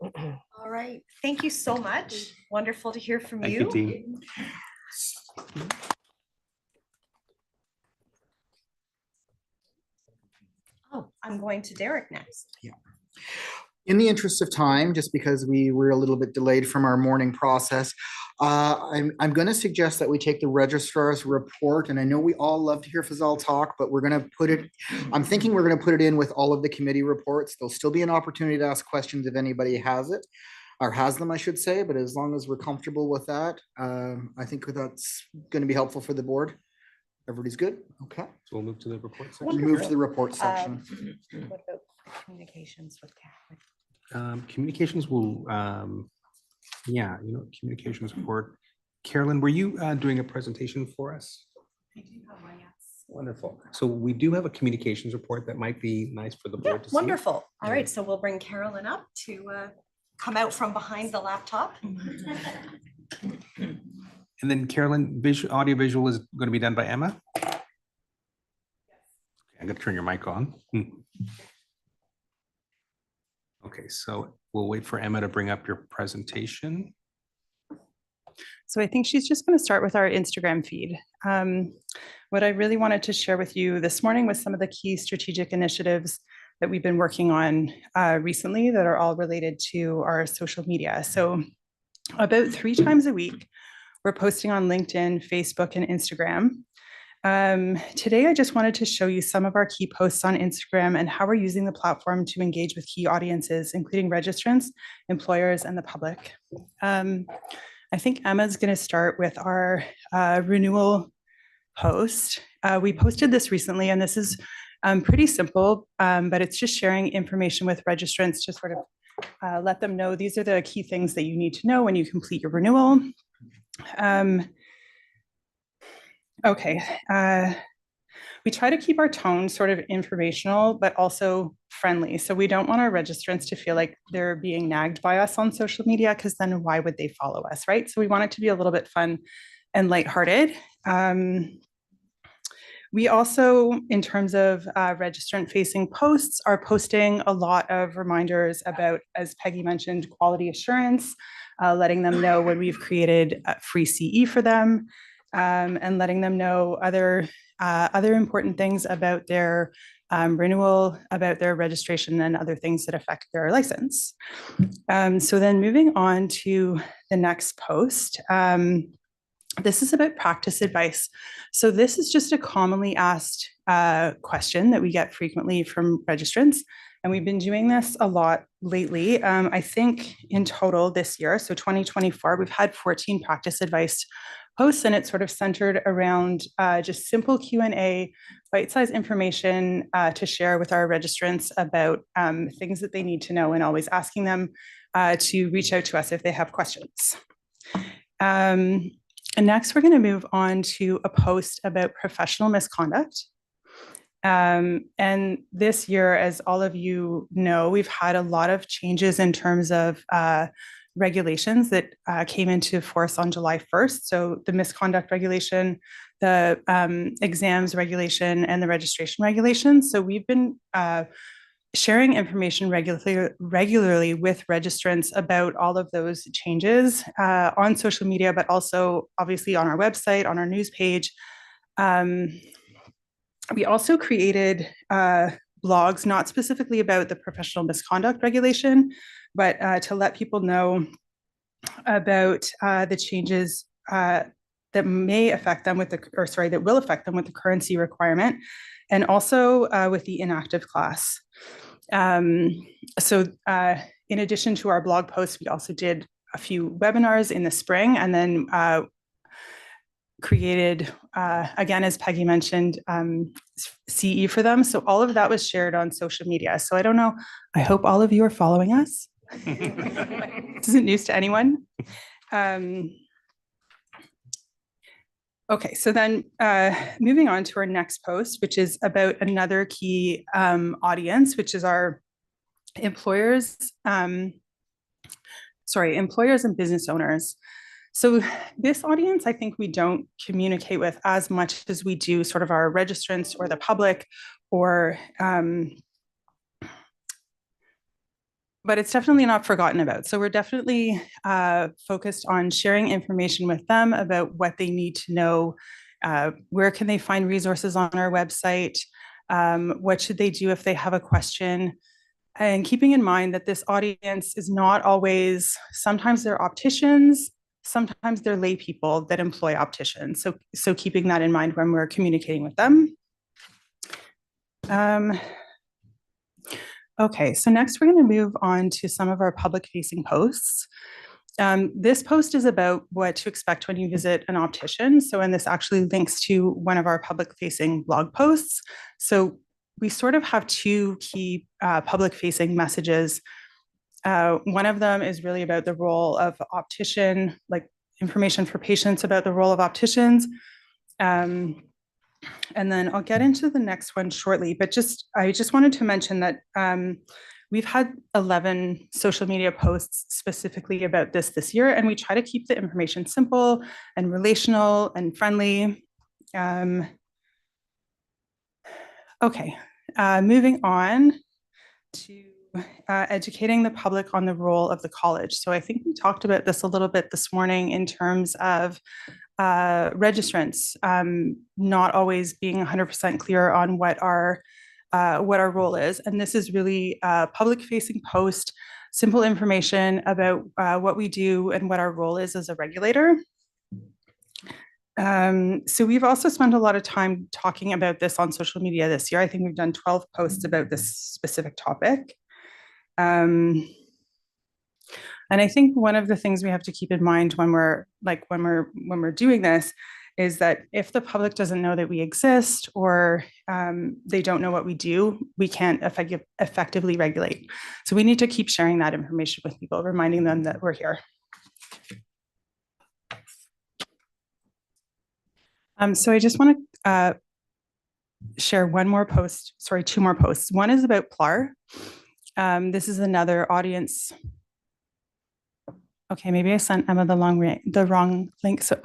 All right. Thank you so much. Wonderful to hear from Thank you. you, team. Oh, I'm going to Derek next. Yeah. In the interest of time, just because we were a little bit delayed from our morning process, I'm going to suggest that we take the registrar's report. And I know we all love to hear Fazal talk, but we're going to put it, I'm thinking we're going to put it in with all of the committee reports. There'll still be an opportunity to ask questions if anybody has it, or has them, I should say. But as long as we're comfortable with that, I think that's going to be helpful for the board. Everybody's good? Okay. So we'll move to the report section. We'll move to the report section. What about communications with Catholic? Communications will, yeah, communications report. Carolyn, were you doing a presentation for us? I do have one, yes. Wonderful. So we do have a communications report that might be nice for the board to see. Wonderful. All right, so we'll bring Carolyn up to come out from behind the laptop. And then Carolyn, audio visual is going to be done by Emma. Okay, I'm going to turn your mic on. Okay, so we'll wait for Emma to bring up your presentation. So I think she's just going to start with our Instagram feed. What I really wanted to share with you this morning was some of the key strategic initiatives that we've been working on recently that are all related to our social media. So about 3 times a week, we're posting on LinkedIn, Facebook, and Instagram. Today, I just wanted to show you some of our key posts on Instagram and how we're using the platform to engage with key audiences, including registrants, employers, and the public. I think Emma's going to start with our renewal post. We posted this recently, and this is pretty simple, but it's just sharing information with registrants to sort of let them know these are the key things that you need to know when you complete your renewal. Okay, we try to keep our tone sort of informational, but also friendly. So we don't want our registrants to feel like they're being nagged by us on social media, because then why would they follow us, right? So we want it to be a little bit fun and lighthearted. We also, in terms of registrant-facing posts, are posting a lot of reminders about, as Peggy mentioned, quality assurance, letting them know when we've created a free CE for them, and letting them know other important things about their renewal, about their registration, and other things that affect their license. So then moving on to the next post. This is about practice advice. So this is just a commonly asked question that we get frequently from registrants. And we've been doing this a lot lately. I think in total this year, so 2024, we've had 14 practice advice posts, and it's sort of centered around just simple Q&A, bite-sized information to share with our registrants about things that they need to know, and always asking them to reach out to us if they have questions. And next, we're going to move on to a post about professional misconduct. And this year, as all of you know, we've had a lot of changes in terms of regulations that came into force on July 1st. So the misconduct regulation, the exams regulation, and the registration regulation. So we've been sharing information regularly with registrants about all of those changes on social media, but also obviously on our website, on our news page. We also created blogs, not specifically about the professional misconduct regulation, but to let people know about the changes that may affect them with that will affect them with the currency requirement, and also with the inactive class. So in addition to our blog posts, we also did a few webinars in the spring, and then created, again, as Peggy mentioned, CE for them. So all of that was shared on social media. So I don't know, I hope all of you are following us. This isn't news to anyone. Okay, so then moving on to our next post, which is about another key audience, which is our employers, employers and business owners. So this audience, I think we don't communicate with as much as we do sort of our registrants or the public, or but it's definitely not forgotten about. So we're definitely focused on sharing information with them about what they need to know. Where can they find resources on our website? What should they do if they have a question? And keeping in mind that this audience is not always, sometimes they're opticians, sometimes they're lay people that employ opticians. So keeping that in mind when we're communicating with them. Okay, so next we're going to move on to some of our public facing posts. This post is about what to expect when you visit an optician. So, and this actually links to one of our public facing blog posts. So we sort of have two key public facing messages. One of them is really about the role of optician, like information for patients about the role of opticians. And then I'll get into the next one shortly, but I just wanted to mention that we've had 11 social media posts specifically about this year, and we try to keep the information simple and relational and friendly. Okay, moving on to educating the public on the role of the college. So I think we talked about this a little bit this morning in terms of registrants not always being 100% clear on what our role is. And this is really a public facing post, simple information about what we do and what our role is as a regulator. So we've also spent a lot of time talking about this on social media this year. I think we've done 12 posts about this specific topic. And I think one of the things we have to keep in mind when we're doing this is that if the public doesn't know that we exist or they don't know what we do, we can't effectively regulate. So we need to keep sharing that information with people, reminding them that we're here. So I just want to share two more posts. One is about PLAR. This is another audience. Okay, maybe I sent Emma the wrong link. So,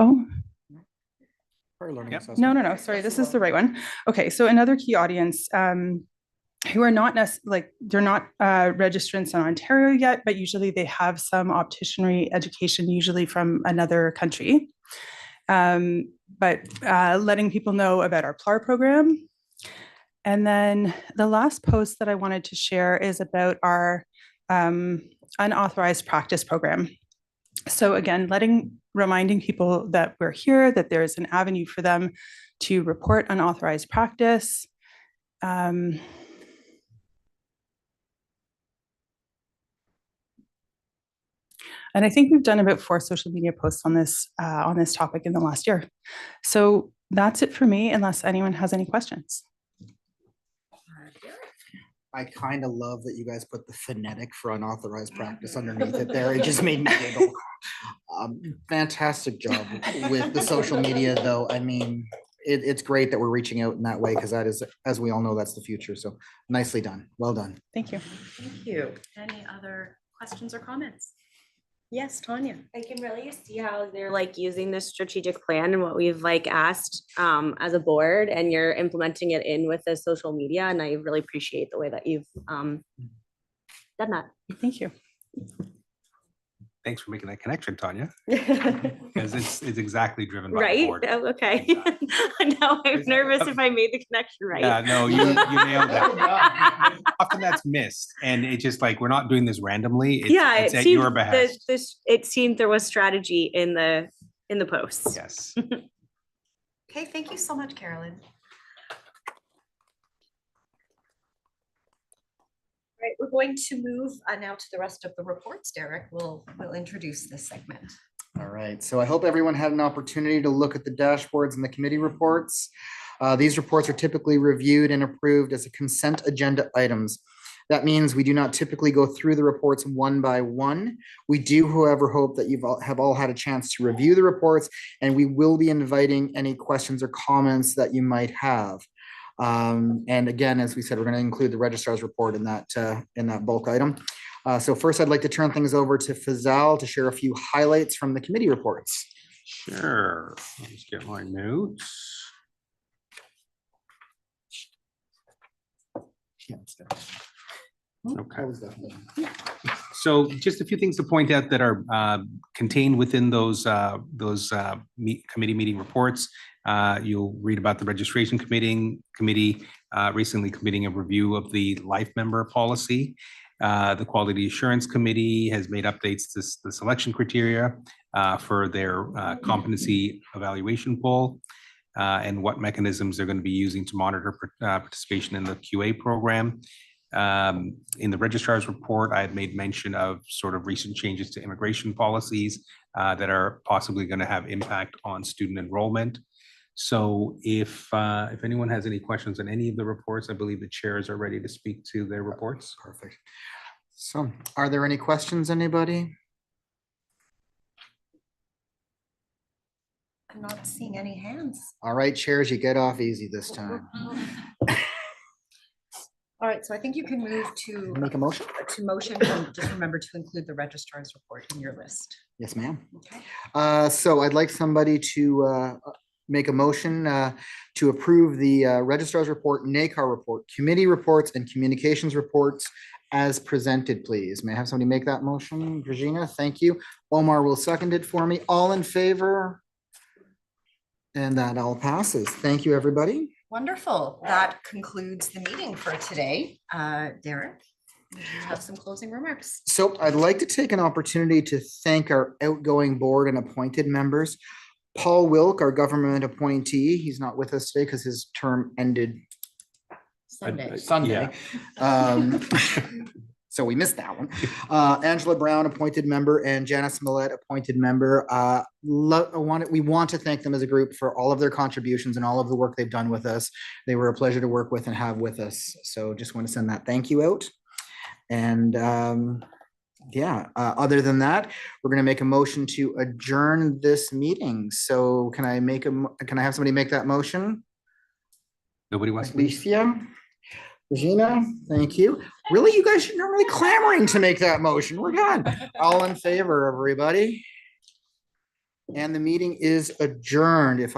no, sorry, this is the right one. Okay, so another key audience who are not they're not registrants in Ontario yet, but usually they have some opticianry education, usually from another country. But letting people know about our PLAR program. And then the last post that I wanted to share is about our unauthorized practice program. So again, reminding people that we're here, that there is an avenue for them to report unauthorized practice. And I think we've done about 4 social media posts on this topic in the last year. So that's it for me, unless anyone has any questions. I kind of love that you guys put the phonetic for unauthorized practice underneath it there. It just made me giggle. Fantastic job with the social media, though. I mean, it's great that we're reaching out in that way, because that is, as we all know, that's the future. So nicely done. Well done. Thank you. Thank you. Any other questions or comments? Yes, Tanya. I can really see how they're like using this strategic plan and what we've like asked as a board, and you're implementing it in with the social media. And I really appreciate the way that you've done that. Thank you. Thanks for making that connection, Tanya. Because it's exactly driven by the Right? board. Oh, okay. Now I'm nervous if I made the connection right. Yeah, no, you nailed that. Often that's missed, and it's just like we're not doing this randomly. It's at your behest. It seemed there was strategy in the posts. Yes. Okay, thank you so much, Carolyn. Right, we're going to move now to the rest of the reports. Derek will introduce this segment. All right, so I hope everyone had an opportunity to look at the dashboards and the committee reports. These reports are typically reviewed and approved as a consent agenda items. That means we do not typically go through the reports one by one. We do, however, hope that you have all had a chance to review the reports, and we will be inviting any questions or comments that you might have. And again, as we said, we're going to include the registrar's report in that bulk item. So first, I'd like to turn things over to Fazal to share a few highlights from the committee reports. Sure. Let's get my notes. Okay. That was definitely. So just a few things to point out that are contained within those committee meeting reports. You'll read about the registration committee recently committing a review of the life member policy. The Quality Assurance Committee has made updates to the selection criteria for their competency evaluation poll and what mechanisms they're going to be using to monitor participation in the QA program. In the registrar's report, I had made mention of sort of recent changes to immigration policies that are possibly going to have impact on student enrollment. So if anyone has any questions on any of the reports, I believe the chairs are ready to speak to their reports. Perfect. So are there any questions, anybody? I'm not seeing any hands. All right, chairs, you get off easy this time. All right, so I think you can move to. Make a motion? To motion, and just remember to include the registrar's report in your list. Yes, ma'am. Okay. So I'd like somebody to make a motion to approve the registrar's report, NACAR report, committee reports, and communications reports as presented, please. May I have somebody make that motion? Regina, thank you. Omar will second it for me. All in favor? And that all passes. Thank you, everybody. Wonderful. That concludes the meeting for today. Derek, you have some closing remarks. So I'd like to take an opportunity to thank our outgoing board and appointed members. Paul Wilk, our government appointee, he's not with us today because his term ended Sunday. So we missed that one. Angela Brown, appointed member, and Janice Millette, appointed member. We want to thank them as a group for all of their contributions and all of the work they've done with us. They were a pleasure to work with and have with us. So just want to send that thank you out. And other than that, we're going to make a motion to adjourn this meeting. So can I have somebody make that motion? Nobody wants to. Alicia? Regina, thank you. Really, you guys should not really clamoring to make that motion. We're done. All in favor, everybody. And the meeting is adjourned. If I